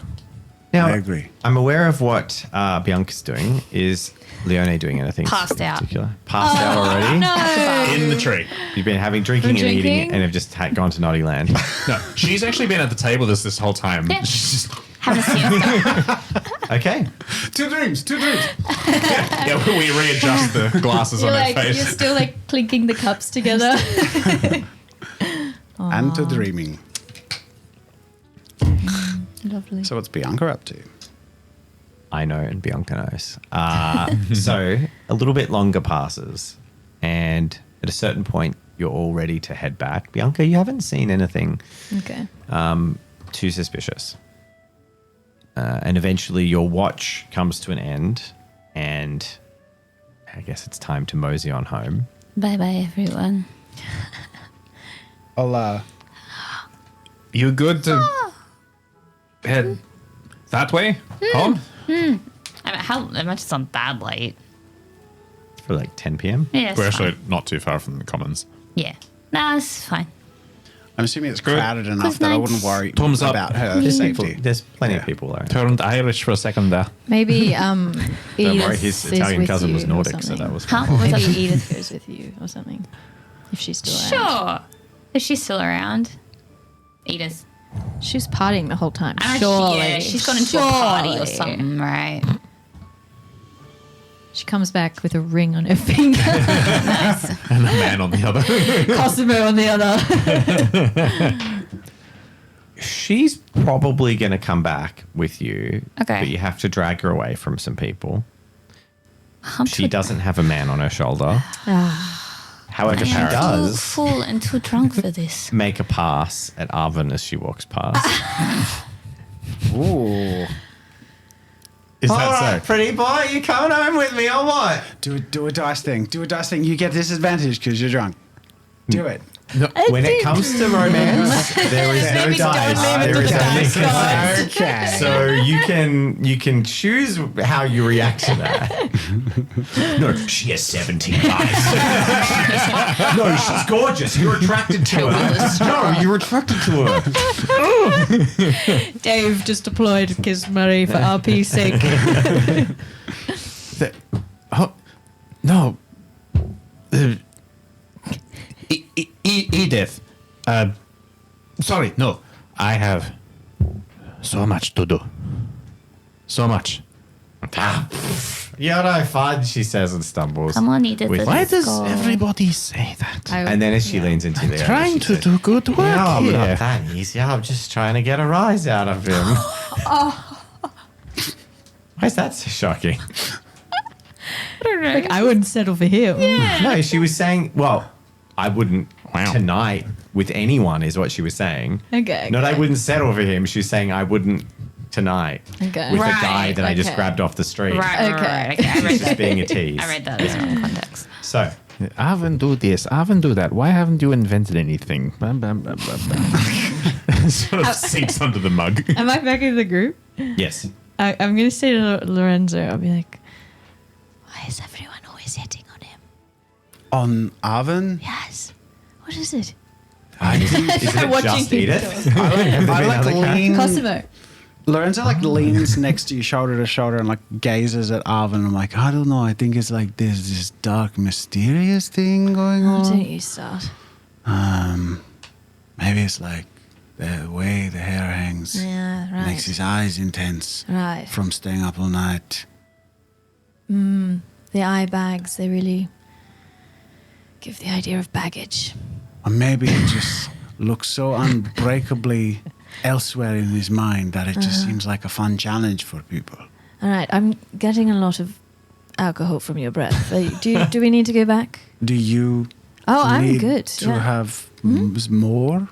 Now, I agree. I'm aware of what Bianca's doing. Is Leone doing anything Passed out. particular? Passed out already? No. In the tree. You've been having drinking and eating Drinking? and have just gone to Naughty Land. No, she's actually been at the table this whole time. Yeah. She's just, Have a siesta. Okay. Two dreams. yeah, we readjust the glasses on her You're face. still clinking the cups together. And to dreaming. Lovely. So what's Bianca up to? I know, and Bianca knows. So a little bit longer passes, and at a certain point, you're all ready to head back. Bianca, you haven't seen anything Okay. too suspicious. And eventually, your watch comes to an end, and I guess it's time to mosey on home. Bye bye, everyone. I'll, You good to head that way home? I mean, how much is on that late? For 10 p.m. Yeah, it's We're actually fine. not too far from the commons. Yeah. Nah, it's fine. I'm assuming it's crowded enough Good that I night. wouldn't worry Thumbs up. about her There's safety. plenty of people there. Turned Irish for a second there. Maybe Don't worry, Edith his is Italian with cousin you was or Nordic, so something. that was Huh? fine. What was Maybe that? Edith goes with you or something. If she's still around. Sure. Is she still around? Edith. She was partying the whole time. Ah, Surely. Yeah, she's gone into a party or Surely. something, right? She comes back with a ring on her finger. And a man on the other. Cosimo on the other. She's probably going to come back with you. Okay. But you have to drag her away from some people. I'm She too- doesn't have a man on her shoulder. However, she I am too does full and too drunk for this. make a pass at Arvin as she walks past. Ooh. Is All that right, so? pretty boy, you coming home with me or what? Do a dice thing. Do a dice thing. You get disadvantage because you're drunk. Do it. No. When it comes to romance, there is no Maybe don't dice. leave it There to is the only dice gods. consent. Okay. So you can choose how you react to that. No, she has 17 eyes. No, she's gorgeous. You're attracted to her. No, you're attracted to her. Dave just deployed Kiss Murray for RP's sake. Oh, no. Edith. Sorry, no. I have so much to do. So much. You're no fun, she says and stumbles. Come on, Edith. With- let's Why does go. everybody say that? And then as she leans into the Trying to do good work No, I'm here. not that easy. I'm just trying to get a rise out of him. Why is that so shocking? Like, I wouldn't settle for him. No, she was saying, well, I wouldn't Wow. tonight with anyone, is what she was saying. Okay. Not I wouldn't settle for him. She was saying I wouldn't tonight Okay. with Right, the guy that I just okay. grabbed off the street. Right, Okay. right. Okay, I read Just that. being a tease. I read that as wrong context. So, I haven't do this. I haven't do that. Why haven't you invented anything? Bam, bam, bam, bam, bam. Sort of sinks under the mug. Am I back in the group? yes. I'm going to say to Lorenzo, I'll be like, why is everyone always hitting on him? On Arvin, Yes. What is it? Is it Watching just you Edith? I like Another cat? lean. Cosimo. Lorenzo like leans next to you, shoulder to shoulder, and like gazes at Arvin. I'm like, I don't know. I think it's like there's this dark, mysterious thing going Oh, don't on. you start. Maybe it's like the way the hair hangs Yeah, right. makes his eyes intense Right. from staying up all night. The eye bags, they really give the idea of baggage. Or maybe it just looks so unbreakably elsewhere in his mind that it just seems like a fun challenge for people. All right, I'm getting a lot of alcohol from your breath. Do we need to go back? Do you Oh, I'm need good. to yeah. have more?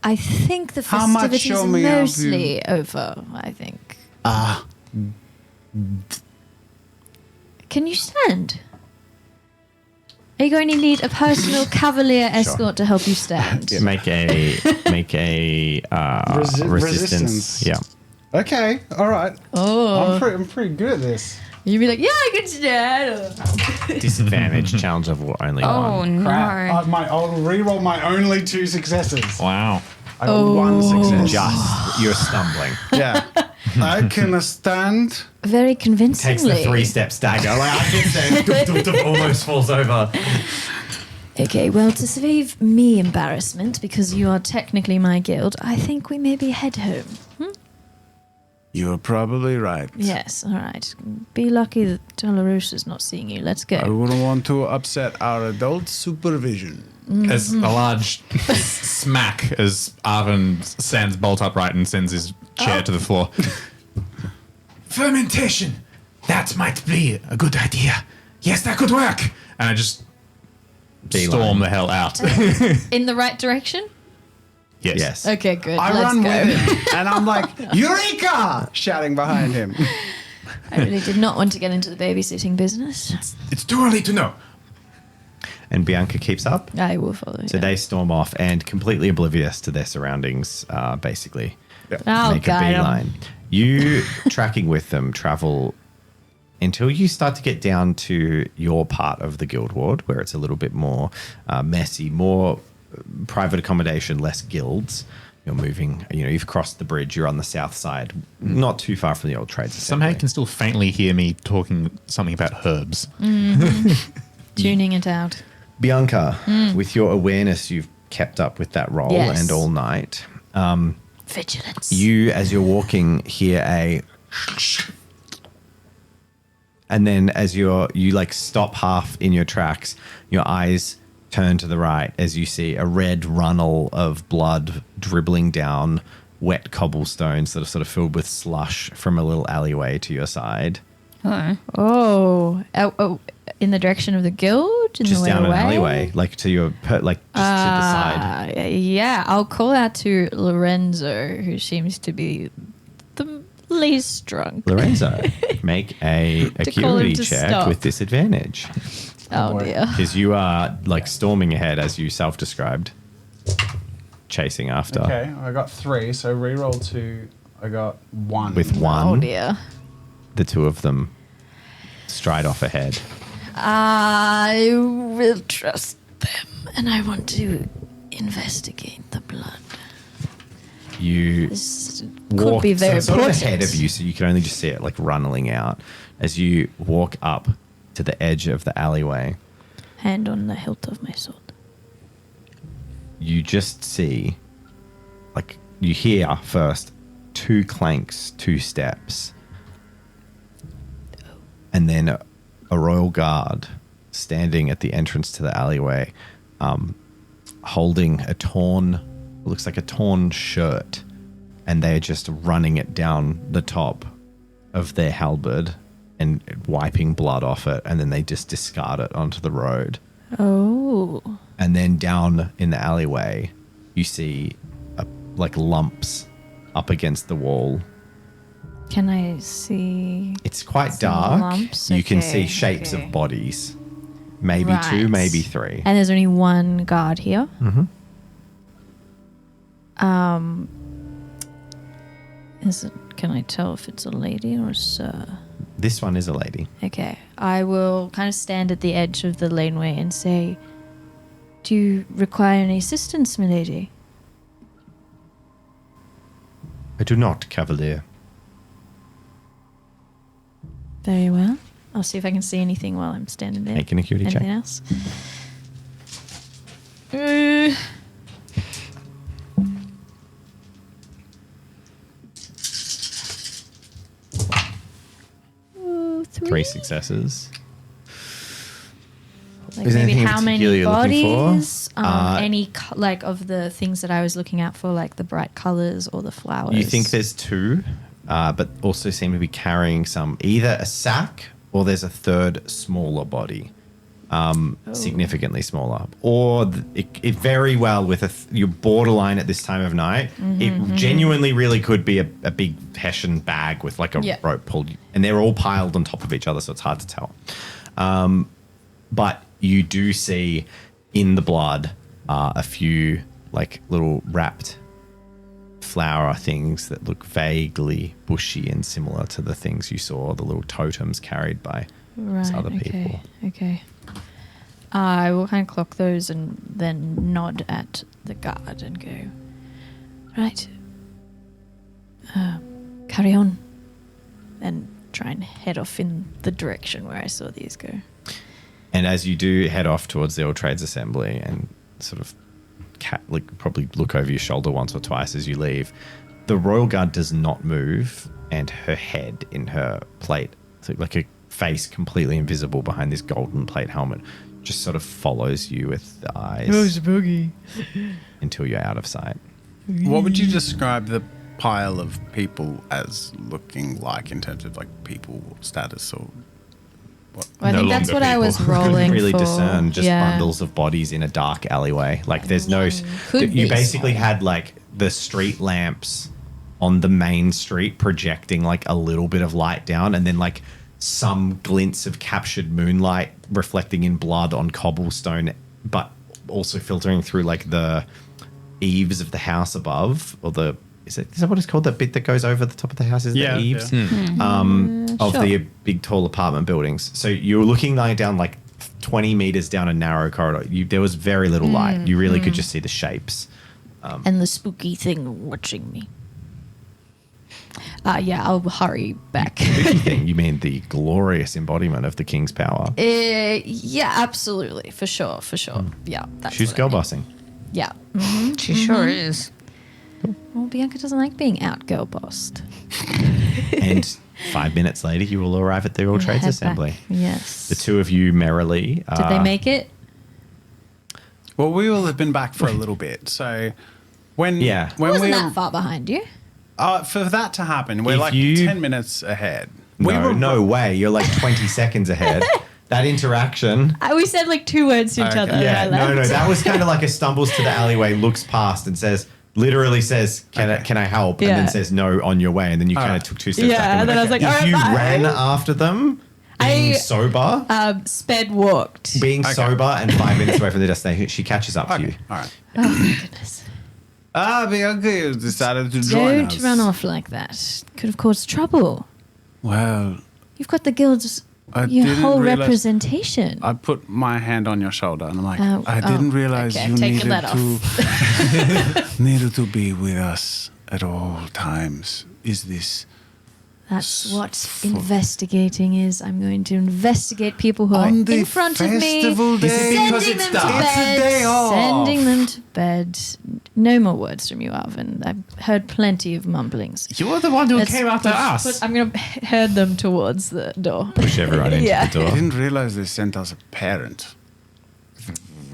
I think the How much? festivities Show are me how mostly over, I think. Can you stand? Are you going to need a personal cavalier escort to help you stand? Make a resistance. Resistance. Yeah. Okay, all right. Oh, I'm pretty good at this. you'd be like, yeah, I can stand. Disadvantage challenge level only Oh, one. no. I'll re-roll my only 2 successes. Wow. I got 1 success. Just you're stumbling. Yeah. I can stand. Very Takes convincingly. the 3-step stagger. Like I can stand. Doof, doof, doof, almost falls over. Okay, well, to save me embarrassment, because you are technically my guild, I think we maybe head home. You're probably right. Yes, all right. Be lucky that Dolarosa's not seeing you. Let's I go. wouldn't want to upset our adult supervision. As a large smack as Arvin stands bolt upright and sends his chair to the floor. Fermentation! That might be a good idea. Yes, that could work. And I just storm the hell out. In the right direction? Yes. Okay, good. I Let's run go. with him, and I'm like, Eureka! Shouting behind him. I really did not want to get into the babysitting business. It's too early to know. And Bianca keeps up. I will follow. So they storm off and completely oblivious to their surroundings, basically. Oh, Make a God. beeline. You, tracking with them, travel until you start to get down to your part of the guild ward, where it's a little bit more messy, more private accommodation, less guilds. You're moving, you've crossed the bridge. You're on the south side, not too far from the old trades Somehow assembly. you can still faintly hear me talking something about herbs. Tuning it out. Bianca, with your awareness, you've kept up with that roll Yes. and all night. Vigilance. You, as you're walking, hear a, and then as you like stop half in your tracks, your eyes turn to the right as you see a red runnel of blood dribbling down wet cobblestones that are sort of filled with slush from a little alleyway to your side. Oh, in the direction of the guild? In Just the way down away? an alleyway, like to your, just to the side. Yeah, I'll call out to Lorenzo, who seems to be the least drunk. Lorenzo, make a call him acuity to check stop. with disadvantage. Oh dear. Because you are like storming ahead as you self-described, chasing after. Okay, I got 3, so reroll 2. I got 1. With Oh one, dear. the two of them stride off ahead. I will trust them, and I want to investigate the blood. You This walk could be very sort of important. ahead of you, so you can only just see it like runneling out as you walk up to the edge of the alleyway. Hand on the hilt of my sword. You just see, like, you hear first 2 clanks, 2 steps, and then a royal guard standing at the entrance to the alleyway, holding a torn, looks like a torn shirt, and they're just running it down the top of their halberd and wiping blood off it, and then they just discard it onto the road. Oh. And then down in the alleyway, you see like lumps up against the wall. Can I see? It's quite Some dark. lumps? You can Okay, see shapes okay. of bodies. Maybe Right. 2, maybe 3. And there's only one guard here. Mm-hmm. Can I tell if it's a lady or a sir? This one is a lady. Okay. I will kind of stand at the edge of the laneway and say, "Do you require any assistance, milady?" I do not, Cavalier. Very well. I'll see if I can see anything while I'm standing there. Make an acuity Anything check. else? Three successes. Like Is there maybe anything in how many particular you're looking for? bodies? Like of the things that I was looking out for, like the bright colors or the flowers. You think there's 2, but also seem to be carrying some, either a sack or there's a third smaller body, significantly smaller. Or it very well with you're borderline at this time of night. It genuinely really could be a big Hessian bag with like a rope pulled, and they're all piled on top of each other, so it's hard to tell. But you do see in the blood a few like little wrapped flower things that look vaguely bushy and similar to the things you saw, the little totems carried by other people. Okay. I will kind of clock those and then nod at the guard and go, right, carry on, and try and head off in the direction where I saw these go. And as you do head off towards the Old Trades Assembly and sort of probably look over your shoulder once or twice as you leave, the Royal Guard does not move, and her head in her plate, so like a face completely invisible behind this golden plate helmet, just sort of follows you with the eyes boogie? until you're out of sight. What would you describe the pile of people as looking like in terms of like people status or what? Well, I No think that's longer what I was people. rolling Really for. discern just Yeah. bundles of bodies in a dark alleyway. Like there's no. Could You be basically small. had like the street lamps on the main street projecting like a little bit of light down, and then like some glints of captured moonlight reflecting in blood on cobblestone, but also filtering through like the eaves of the house above, or the is that what it's called? That bit that goes over the top of the house is Yeah, the eaves yeah. of Sure. the big tall apartment buildings. So you're looking like down like 20 meters down a narrow corridor. There was very little light. You really could just see the shapes. And the spooky thing watching me. Yeah, I'll hurry back. Spooky thing, you mean the glorious embodiment of the king's power. Yeah, absolutely. For sure. Yeah. That's She's what I girl mean. bossing. Yeah. She sure is. Well, Bianca doesn't like being out girl bossed. And 5 minutes later, you will arrive at the All Trades Head Assembly. back. Yes. The two of you merrily. Did they make it? Well, we will have been back for a little bit. So when I when wasn't we that far behind you. for that to happen, we're If like you- 10 minutes ahead. No way. You're like 20 seconds ahead. That interaction. We said like 2 words to each Okay. other. and Yeah, I left. no. That was kind of like a stumbles to the alleyway, looks past and literally says, can I help? And Yeah. then says no on your way. And then you kind of Alright. took 2 steps Yeah, back. and then I was like, if alright, you bye. ran after them, being I- sober, Sped walked. being Okay. sober and 5 minutes away from the destination, she catches up to you. Okay, all right. Oh my goodness. Bianca, you decided to join Don't us. run off like that. Could have caused trouble. Well, You've got the guild's I your didn't whole realize- representation. I put my hand on your shoulder and I'm like, Oh, I didn't oh, realize okay, you take needed that to needed to be with us at all times. Is this That's what investigating is. I'm going to investigate people who are on the in front of me. festival day? Sending them to bed. It's a day off. Sending them to bed. No more words from you, Alvin. I've heard plenty of mumblings. You're the one who Let's came after us. I'm going to herd them towards the door. Push everyone into Yeah. the I door. didn't realize they sent us a parent.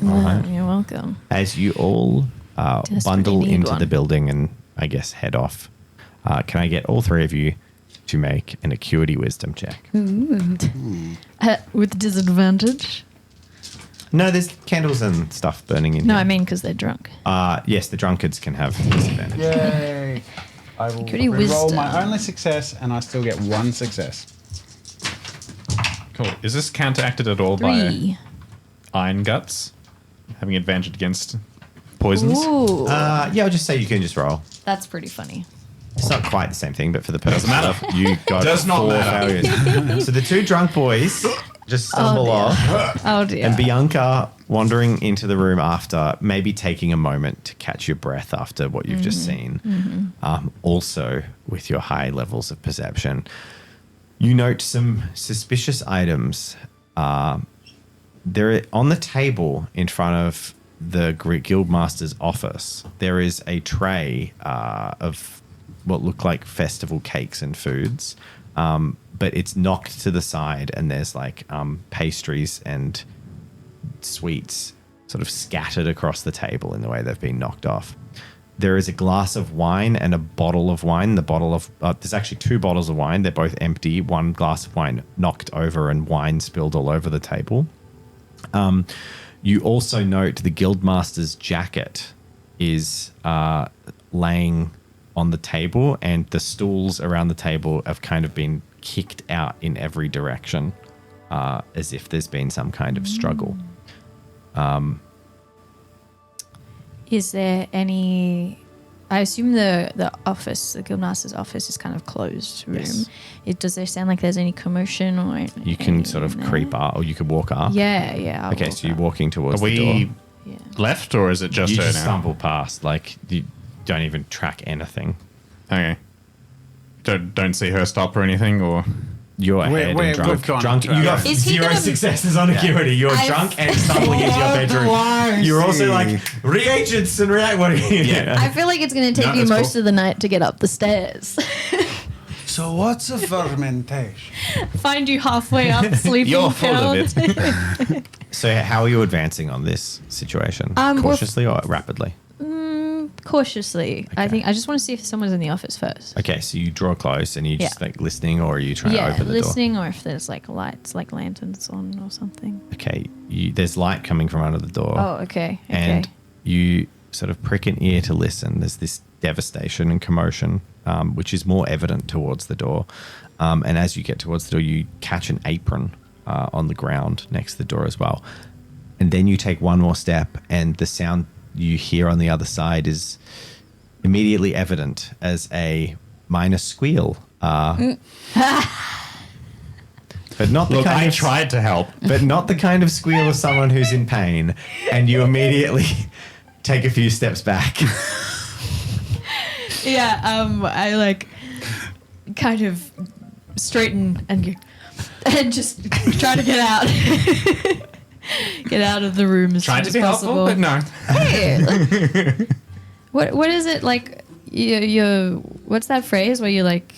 Well, you're welcome. As you all Desperately bundle need into one. the building and I guess head off, can I get all three of you to make an acuity wisdom check? With disadvantage? No, there's candles and stuff burning in No, here. I mean because they're drunk. Yes, the drunkards can have disadvantage. Yay! I will Acuity roll wisdom. my only success and I still get 1 success. Cool. Is this counteracted at all by 3. iron guts? Having advantage against poisons? Ooh. Yeah, I'll just say you can just roll. That's pretty funny. It's not quite the same thing, but for the purpose matter. of you got Does not 4 matter. failures. So the 2 drunk boys just stumble dear. off. Oh dear. And Bianca wandering into the room after, maybe taking a moment to catch your breath after what you've just seen. Also, with your high levels of perception, you note some suspicious items. There on the table in front of the Guildmaster's office, there is a tray of what look like festival cakes and foods. But it's knocked to the side and there's like pastries and sweets sort of scattered across the table in the way they've been knocked off. There is a glass of wine and a bottle of wine. There's actually 2 bottles of wine. They're both empty. 1 glass of wine knocked over and wine spilled all over the table. You also note the Guildmaster's jacket is laying on the table, and the stools around the table have kind of been kicked out in every direction, as if there's been some kind of struggle. Is there any? I assume the office, the Guildmaster's office, is kind of closed room. Yes. Does there sound like there's any commotion or? You can sort of creep up, or you could walk up. Yeah. I'll Okay, walk so you're up. walking towards Are the door. we Yeah. left, or is it just You her just now? stumble past, like you don't even track anything. Okay. Don't see her stop or anything, or You're ahead we're- and drunk. we've gone drunk. to You our got own. Is he 0 gonna- successes on acuity. You're I've- drunk and stumbling into your bedroom. You're also like reagents and what are you? Yeah. I feel like it's going to take No, you that's most cool. of the night to get up the stairs. So what's a fermentation? Find you halfway up, sleeping. You're full of down. it. So how are you advancing on this situation? Well, Cautiously or rapidly? Cautiously. I think I just want to see if someone's in the office first. Okay, so you draw close and you just Yeah. like listening, or are you trying to Yeah, open the door? listening, or if there's like lights, like lanterns on or something. Okay, there's light coming from under the door. Oh, okay. And you sort of prick an ear to listen. There's this devastation and commotion, which is more evident towards the door. And as you get towards the door, you catch an apron on the ground next to the door as well. And then you take one more step, and the sound you hear on the other side is immediately evident as a minor squeal. But not the Look, kind I of tried to help. but not the kind of squeal of someone who's in pain, and you immediately take a few steps back. Yeah, I like kind of straighten and just try to get out. Get out of the room as Tried soon to as be possible. helpful, but no. Hey, what is it like? You what's that phrase where you like?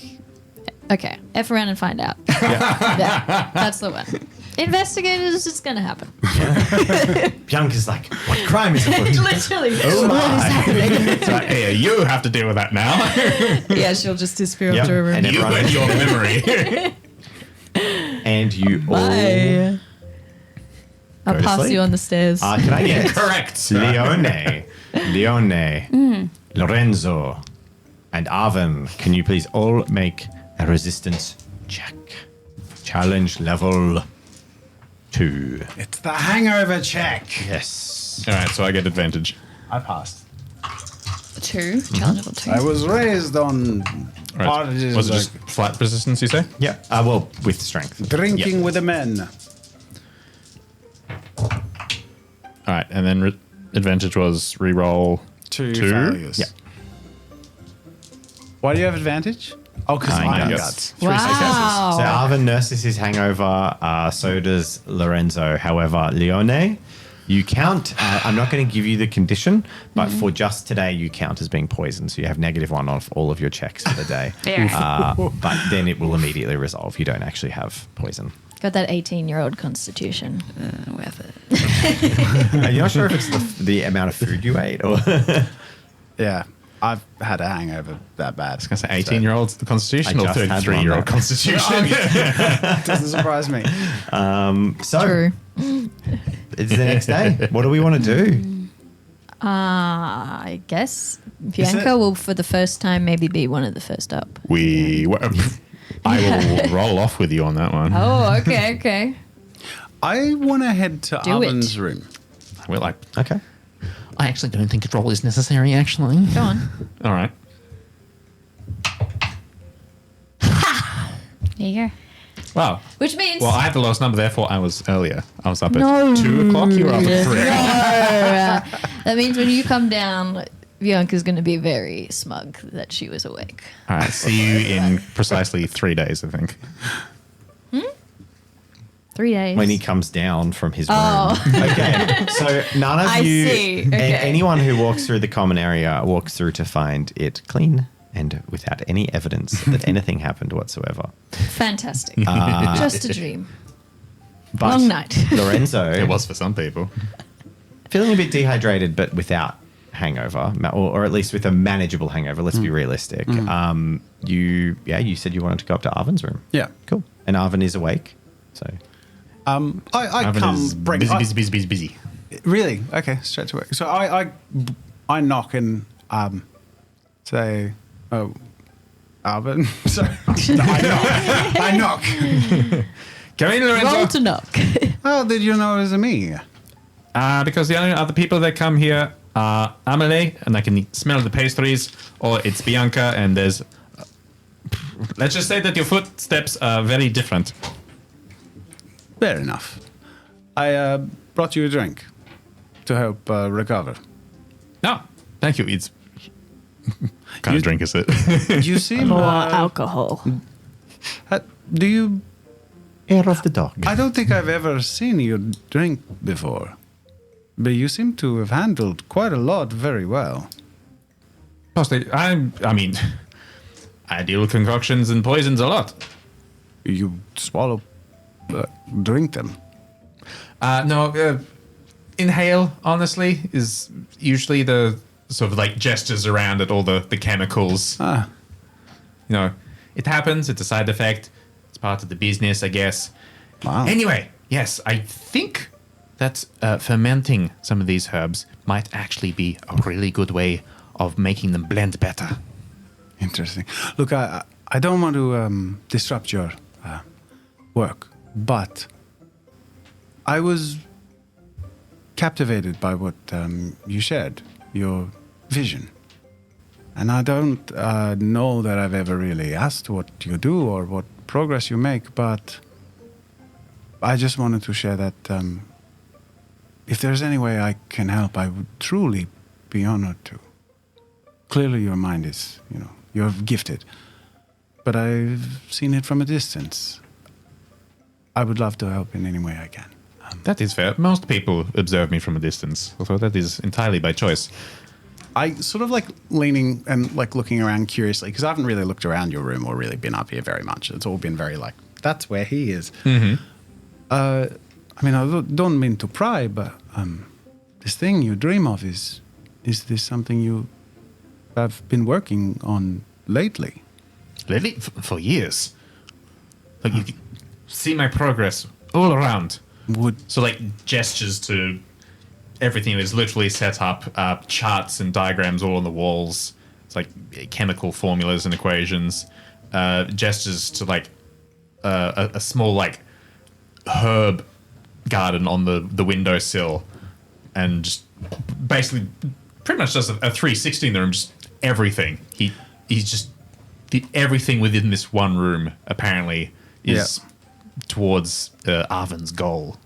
Okay, F around and find out. Yeah, that's the one. Investigators, it's just gonna happen. Bianca's like, what crime is afoot? Literally. Oh What is my. happening? So, hey, you have to deal with that now. Yeah, she'll just disappear Yep, up to her room. and You everyone and your memory. and you all Bye. I'll Go to pass sleep. you on the stairs. Can I get Correct. Leone, Lorenzo, and Arvin? Can you please all make a resistance check? Challenge level 2. It's the hangover check. Yes. All right, so I get advantage. I passed. 2. Challenge level 2. I was raised on All right. Was it just flat resistance, you say? Yeah. Well, with strength. drinking with the men. All right, and then advantage was re-roll Two two. failures. Yeah. Why do you have advantage? Oh, because Iron iron guts. guts. Three successes. Wow. So Arvin nurses his hangover. So does Lorenzo. However, Leone, you count. I'm not going to give you the condition, but for just today, you count as being poisoned. So you have -1 off all of your checks for the day. Fair. But then it will immediately resolve. You don't actually have poison. Got that 18-year-old constitution. Worth it. You're not sure if it's the amount of food you ate or. Yeah, I've had a hangover that bad. I was going to say 18-year-olds, the Constitution, I or just had one 33-year-old there. Constitution. Doesn't surprise me. So True. it's the next day. What do we want to do? I guess Bianca will, for the first time, maybe be one of the first up. I will roll off with you on that one. Oh, okay, okay. I want to head to Do it. Arvin's room. Will I? Okay. I actually don't think a roll is necessary, actually. Go on. All right. There you go. Wow. Which means... Well, I had the lowest number, therefore I was earlier. I was up at No. 2 o'clock. You were up at 3. That means when you come down, Bianca's going to be very smug that she was awake. All right. See you in precisely 3 days, I think. 3 days. When he comes down from his room. Oh. Okay. So none of I you, see. Okay. anyone who walks through the common area walks through to find it clean and without any evidence that anything happened whatsoever. Fantastic. Just a dream. But Long night. Lorenzo, It was for some people. feeling a bit dehydrated, but without hangover, or at least with a manageable hangover. Let's be realistic. You said you wanted to go up to Arvin's room. Yeah. Cool. And Arvin is awake. So I Alvin come is bring busy. Really? Okay, straight to work. So I knock and say, "Oh, Alvin." Sorry, no, I knock. Come in, Roll Lorenzo. to knock. How did you know it was me? Because the only other people that come here are Amelie, and I can smell the pastries, or it's Bianca, and there's... let's just say that your footsteps are very different. Fair enough. I brought you a drink to help recover. No, thank you. It's... kind of drink is it? You seem. More alcohol. Do you? air of the dog. I don't think I've ever seen you drink before, but you seem to have handled quite a lot very well. Mostly, I mean, I deal with concoctions and poisons a lot. You swallow, drink them. No, inhale, honestly, is usually the sort of like gestures around at all the chemicals. Ah, You know, it happens, it's a side effect, it's part of the business, I guess. wow. Anyway, yes, I think that fermenting some of these herbs might actually be a really good way of making them blend better. Interesting. Look, I don't want to disrupt your work, but I was captivated by what you shared, your vision. And I don't know that I've ever really asked what you do or what progress you make, but I just wanted to share that if there's any way I can help, I would truly be honored to. Clearly your mind is, you're gifted. But I've seen it from a distance. I would love to help in any way I can. That is fair. Most people observe me from a distance, although that is entirely by choice. I sort of like leaning and like looking around curiously, because I haven't really looked around your room or really been up here very much. It's all been very like, that's where he is. Mm-hmm. I mean, I don't mean to pry, but this thing you dream of, is this something you have been working on lately? Lately? For years. Like, you can see my progress all around. So, like, gestures to everything that is literally set up, charts and diagrams all on the walls. It's like chemical formulas and equations. Gestures to, like, a small, like, herb garden on the windowsill. And just basically pretty much just a 360 in the room, just everything. He's just... everything within this one room, apparently, is towards Arvin's goal.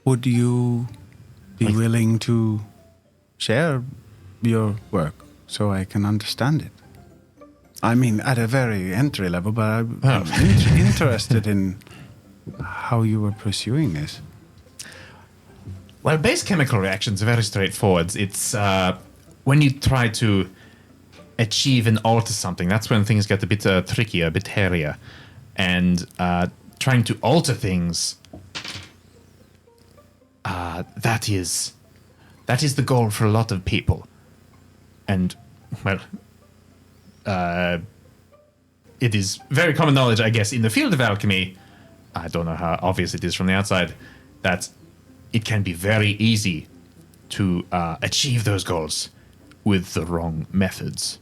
Would you be willing to share your work so I can understand it? I mean, at a very entry level, but I'm interested in how you were pursuing this. Well, base chemical reactions are very straightforward. It's when you try to achieve and alter something, that's when things get a bit trickier, a bit hairier. And trying to alter things, that is the goal for a lot of people. And, well, it is very common knowledge, I guess, in the field of alchemy, I don't know how obvious it is from the outside, that it can be very easy to achieve those goals with the wrong methods.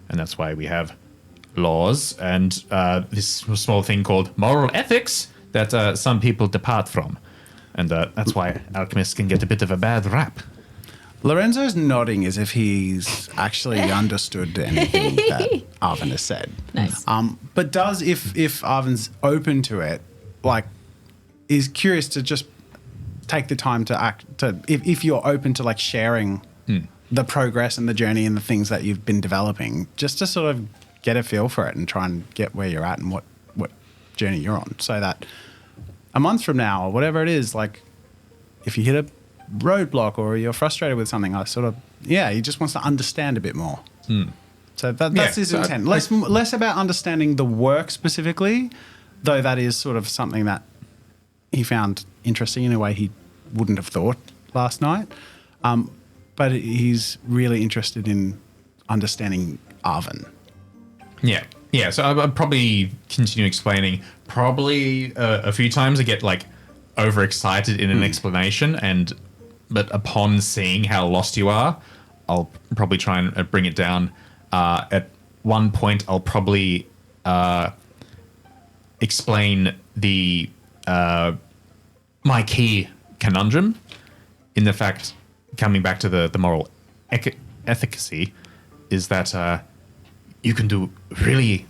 And that's why we have laws and this small thing called moral ethics that some people depart from. And that's why alchemists can get a bit of a bad rap. Lorenzo's nodding as if he's actually understood anything that Arvin has said. Nice. But does, if Arvin's open to it, like, is curious to just take the time to if you're open to, like, sharing the progress and the journey and the things that you've been developing, just to sort of get a feel for it and try and get where you're at and what journey you're on, so that a month from now or whatever it is, like, if you hit a roadblock or you're frustrated with something, he just wants to understand a bit more. So that's his intent. Less about understanding the work specifically, though that is sort of something that he found interesting in a way he wouldn't have thought last night. But he's really interested in understanding Arvin. Yeah. So I'll probably continue explaining. Probably a few times I get, like, overexcited in an explanation, but upon seeing how lost you are, I'll probably try and bring it down. At one point, I'll probably explain the my key conundrum in the fact, coming back to the moral efficacy, is that you can do really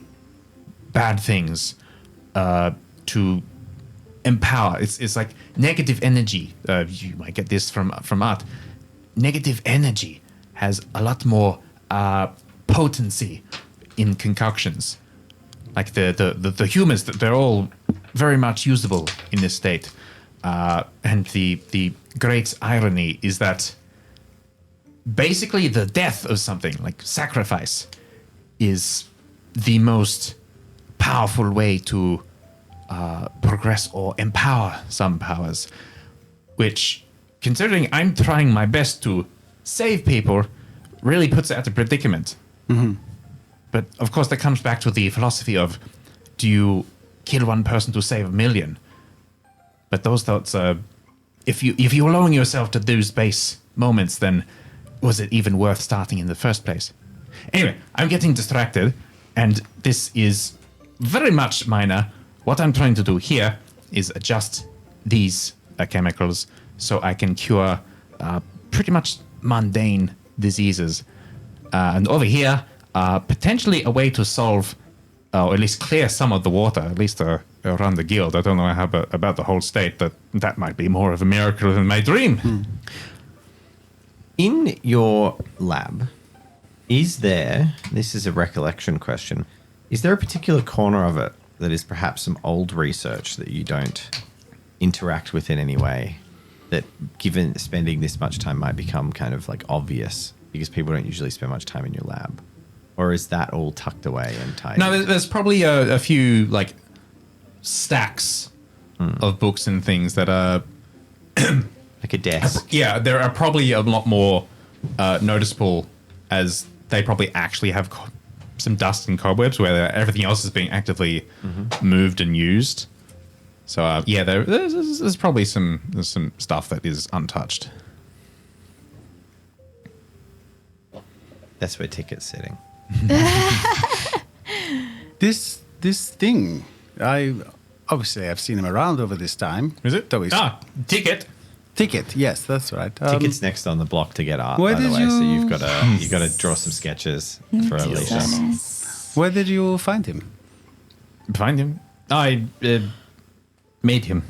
bad things to empower. It's like negative energy. You might get this from art. Negative energy has a lot more potency in concoctions. Like the humans, they're all very much usable in this state. And the great irony is that basically the death of something, like sacrifice, is the most powerful way to progress or empower some powers. Which, considering I'm trying my best to save people, really puts it at a predicament. Mm-hmm. But of course, that comes back to the philosophy of, do you kill one person to save a million? But those thoughts, if you're allowing yourself to those base moments, then was it even worth starting in the first place? Anyway, I'm getting distracted, and this is very much minor. What I'm trying to do here is adjust these chemicals so I can cure pretty much mundane diseases. And over here, potentially a way to solve, or at least clear some of the water, at least run the guild. I don't know how about the whole state. That might be more of a miracle than my dream. In your lab, is there, this is a recollection question, is there a particular corner of it that is perhaps some old research that you don't interact with in any way, that given spending this much time might become kind of like obvious because people don't usually spend much time in your lab? Or is that all tucked away and tied? No, there's probably a few like stacks of books and things that are like a desk. Yeah, there are probably a lot more noticeable, as they probably actually have some dust and cobwebs where everything else is being actively moved and used. So yeah, there's probably some stuff that is untouched. That's where Ticket's sitting. This thing, I've seen him around over this time. Is it? Though he's Ticket. Ticket, yes, that's right. Ticket's next on the block to get art, where by the did way. So you- you've got to draw some sketches for Alicia. Where did you find him? Find him. I made him.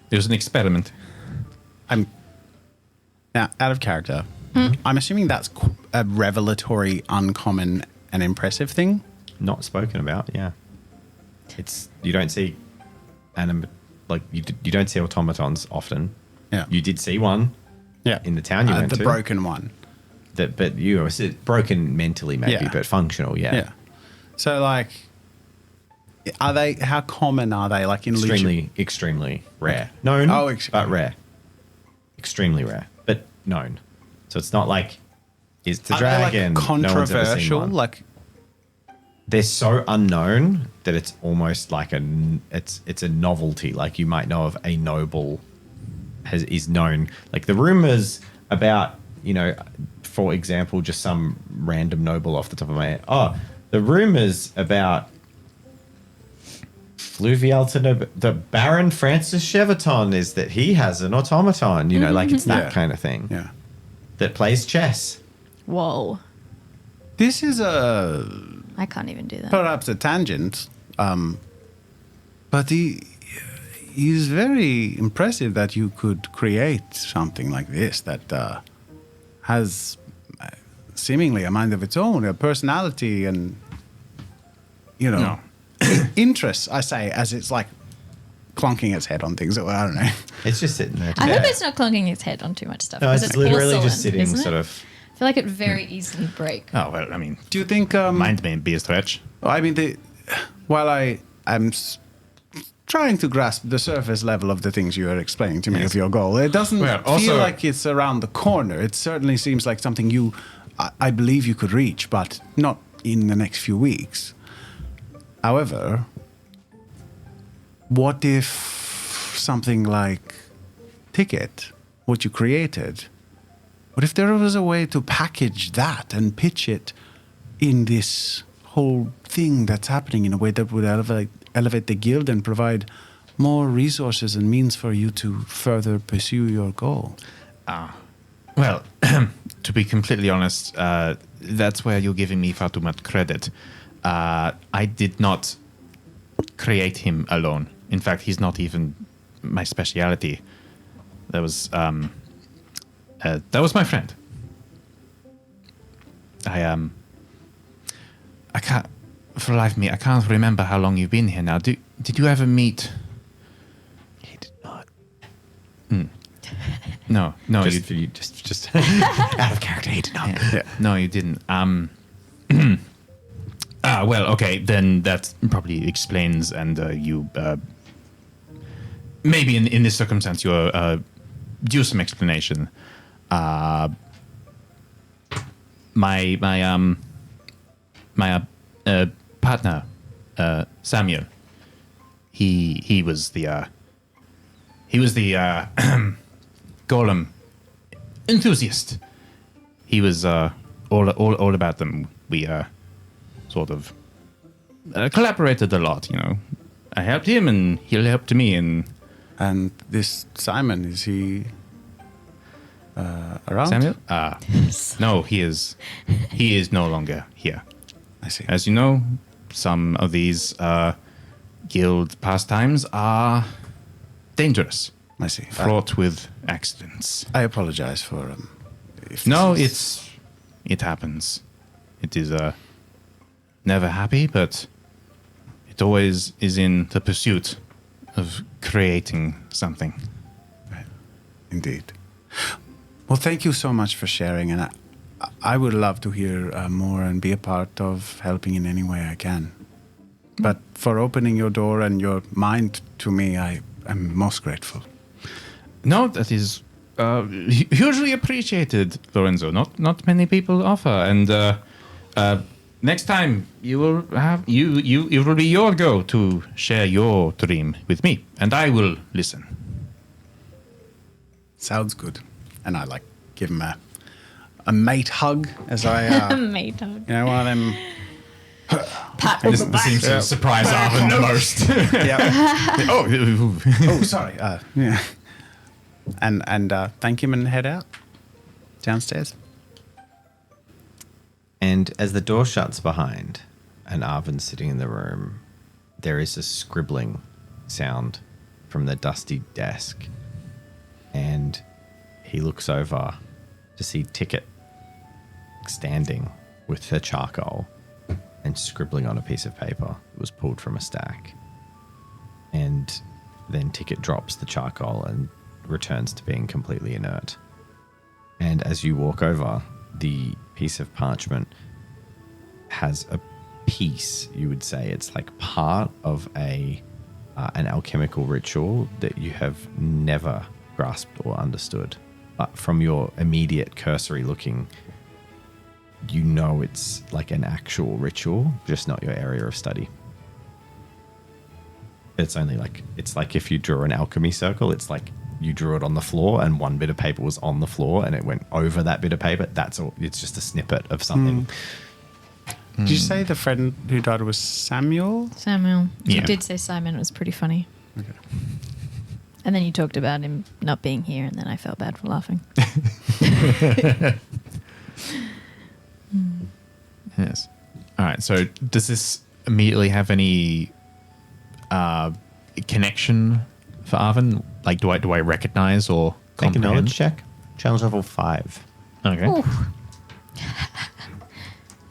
It was an experiment. I'm now out of character. I'm assuming that's a revelatory, uncommon, and impressive thing. Not spoken about, yeah. It's you don't see you don't see automatons often. Yeah. You did see one Yeah, in the town you went the to. broken one. But you was it broken mentally maybe, Yeah. but functional, yeah. Yeah. So like, are they? How common are they? Like in Extremely rare. Known, Oh, but rare. Extremely rare, but known. So it's not like it's the Are they, like, dragon. No one's ever seen controversial? one. Like, They're so unknown that it's almost like it's a novelty. Like you might know of a noble is known. Like the rumors about, for example, just some random noble off the top of my head. Oh, the rumors about Fluvial to the Baron Francis Cheverton is that he has an automaton. Like it's that Yeah. kind of thing. yeah. That plays chess. Whoa. This is I can't even do that. perhaps a tangent, but he's very impressive that you could create something like this that has seemingly a mind of its own, a personality, and No. interests. I say as it's like clunking its head on things. I don't know. It's just sitting there. I hope it's not clunking its head on too much stuff. No, because it's literally porcelain, just sitting isn't it? sort of. I feel like it very easily break. Oh well, I mean, Do you think? mind may be a stretch. I mean, while I'm trying to grasp the surface level of the things you are explaining to me of your goal, it doesn't Well, feel also- like it's around the corner. It certainly seems like something I believe you could reach, but not in the next few weeks. However, what if something like Ticket, what you created, what if there was a way to package that and pitch it in this whole thing that's happening in a way that would elevate the guild and provide more resources and means for you to further pursue your goal? Well, to be completely honest, that's where you're giving me far too much credit. I did not create him alone. In fact, he's not even my speciality. That was my friend. I can't, for the life of me, I can't remember how long you've been here now. Did you ever meet? He did not. No, Just out of character. He did not. Yeah. No, you didn't. Well, okay, then that probably explains, and you maybe in this circumstance you're due some explanation. My partner, Samuel. He was the golem enthusiast. He was all about them. We sort of collaborated a lot. I helped him, and he helped me. And this Simon, is he around? Samuel? No, he is no longer here. I see. As you know, some of these guild pastimes are dangerous, I see. fraught with accidents. I apologize for if No, this is- it happens. It is never happy, but it always is in the pursuit of creating something. Indeed. Well, thank you so much for sharing, and I would love to hear more and be a part of helping in any way I can. But for opening your door and your mind to me, I am most grateful. No, that is hugely appreciated, Lorenzo. Not many people offer, and next time you will have it will be your go to share your dream with me, and I will listen. Sounds good. And I give him a mate hug as I, Mate hug. one of them. This seems to surprise Arvin the most. Yeah. Oh, Oh, sorry. Yeah. And thank him and head out downstairs. And as the door shuts behind and Arvin's sitting in the room, there is a scribbling sound from the dusty desk. And he looks over to see Ticket standing with her charcoal and scribbling on a piece of paper that was pulled from a stack. And then Ticket drops the charcoal and returns to being completely inert. And as you walk over, the piece of parchment has a piece, you would say it's like part of an alchemical ritual that you have never grasped or understood. But from your immediate cursory looking, you know it's like an actual ritual, just not your area of study. It's only it's like if you drew an alchemy circle, it's like you drew it on the floor and one bit of paper was on the floor and it went over that bit of paper. That's all. It's just a snippet of something. Did you say the friend who died was Samuel? Samuel. You Yeah. did say Simon. It was pretty funny. Okay. And then you talked about him not being here, and then I felt bad for laughing. yes. All right. So, does this immediately have any connection for Arvin? Like, do I recognize or Make a comprehend? knowledge check. Challenge level 5. Okay. Ooh.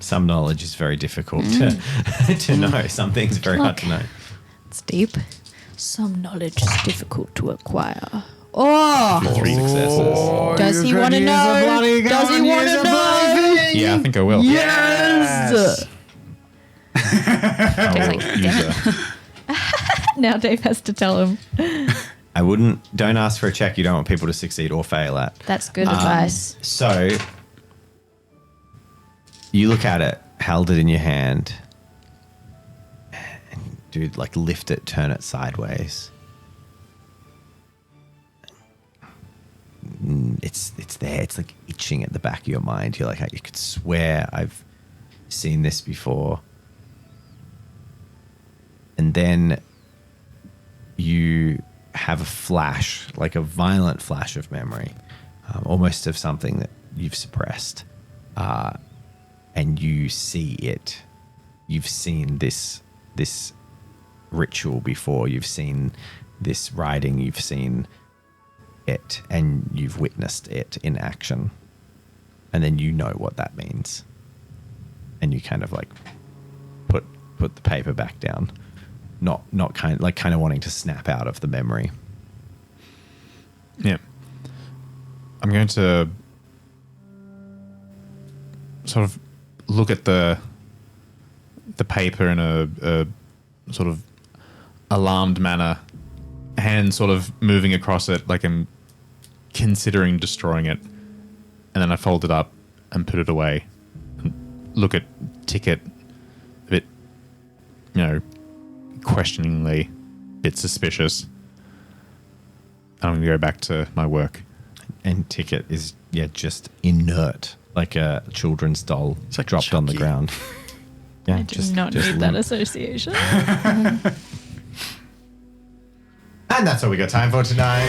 Some knowledge is very difficult to know. Some things are very hard to know. It's deep. Some knowledge is difficult to acquire. Oh! 3 successes. Does he want to know? Does he want to know? Yeah, I think I will. Yes! I will use a- Now Dave has to tell him. Don't ask for a check you don't want people to succeed or fail at. That's good advice. So, you look at it, held it in your hand, and dude, lift it, turn it sideways. It's there. It's itching at the back of your mind. You're you could swear I've seen this before. And then you have a flash, a violent flash of memory, almost of something that you've suppressed. And you see it. You've seen this ritual before. You've seen this writing. You've seen it, and you've witnessed it in action. And then you know what that means. And you kind of put the paper back down, not kind of wanting to snap out of the memory. Yeah. I'm going to sort of look at the paper in a sort of alarmed manner, hand sort of moving across it like I'm considering destroying it, and then I fold it up and put it away and look at Ticket a bit, questioningly, a bit suspicious. I'm going to go back to my work. And Ticket is, just inert, like a children's doll dropped on the Chucky. ground. Yeah, I did not need that association. And that's all we got time for tonight.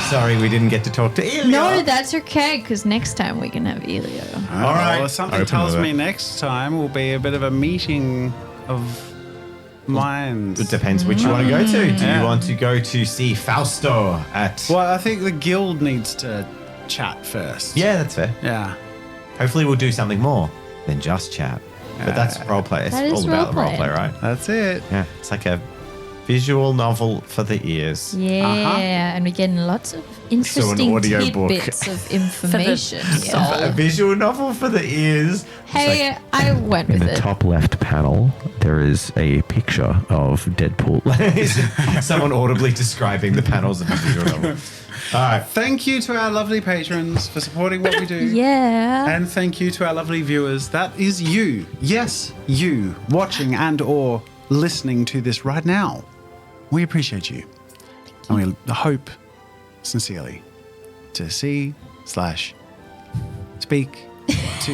Sorry we didn't get to talk to Elio. No, that's okay, because next time we can have Elio. All right. Well, something Open tells with me it. next time will be a bit of a meeting of Mine. It depends which you want to go to. Do you want to go to see Fausto at... Well, I think the guild needs to chat first. Yeah, that's fair. Yeah. Hopefully we'll do something more than just chat. But that's roleplay. It's That is all about the roleplay. roleplay, right? That's it. Yeah. It's like a visual novel for the ears. Yeah, and we're getting lots of interesting audiobook. tidbits of information. A visual novel for the ears. Hey, I went with it. Top left panel, there is a picture of Deadpool. Someone audibly describing the panels of the visual novel. All right. Thank you to our lovely patrons for supporting what we do. Yeah. And thank you to our lovely viewers. That is you. Yes, you watching and or listening to this right now. We appreciate you. And we hope sincerely to see/speak to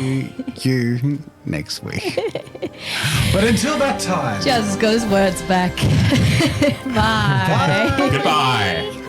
you next week. But until that time. Just got his words back. Bye. Goodbye.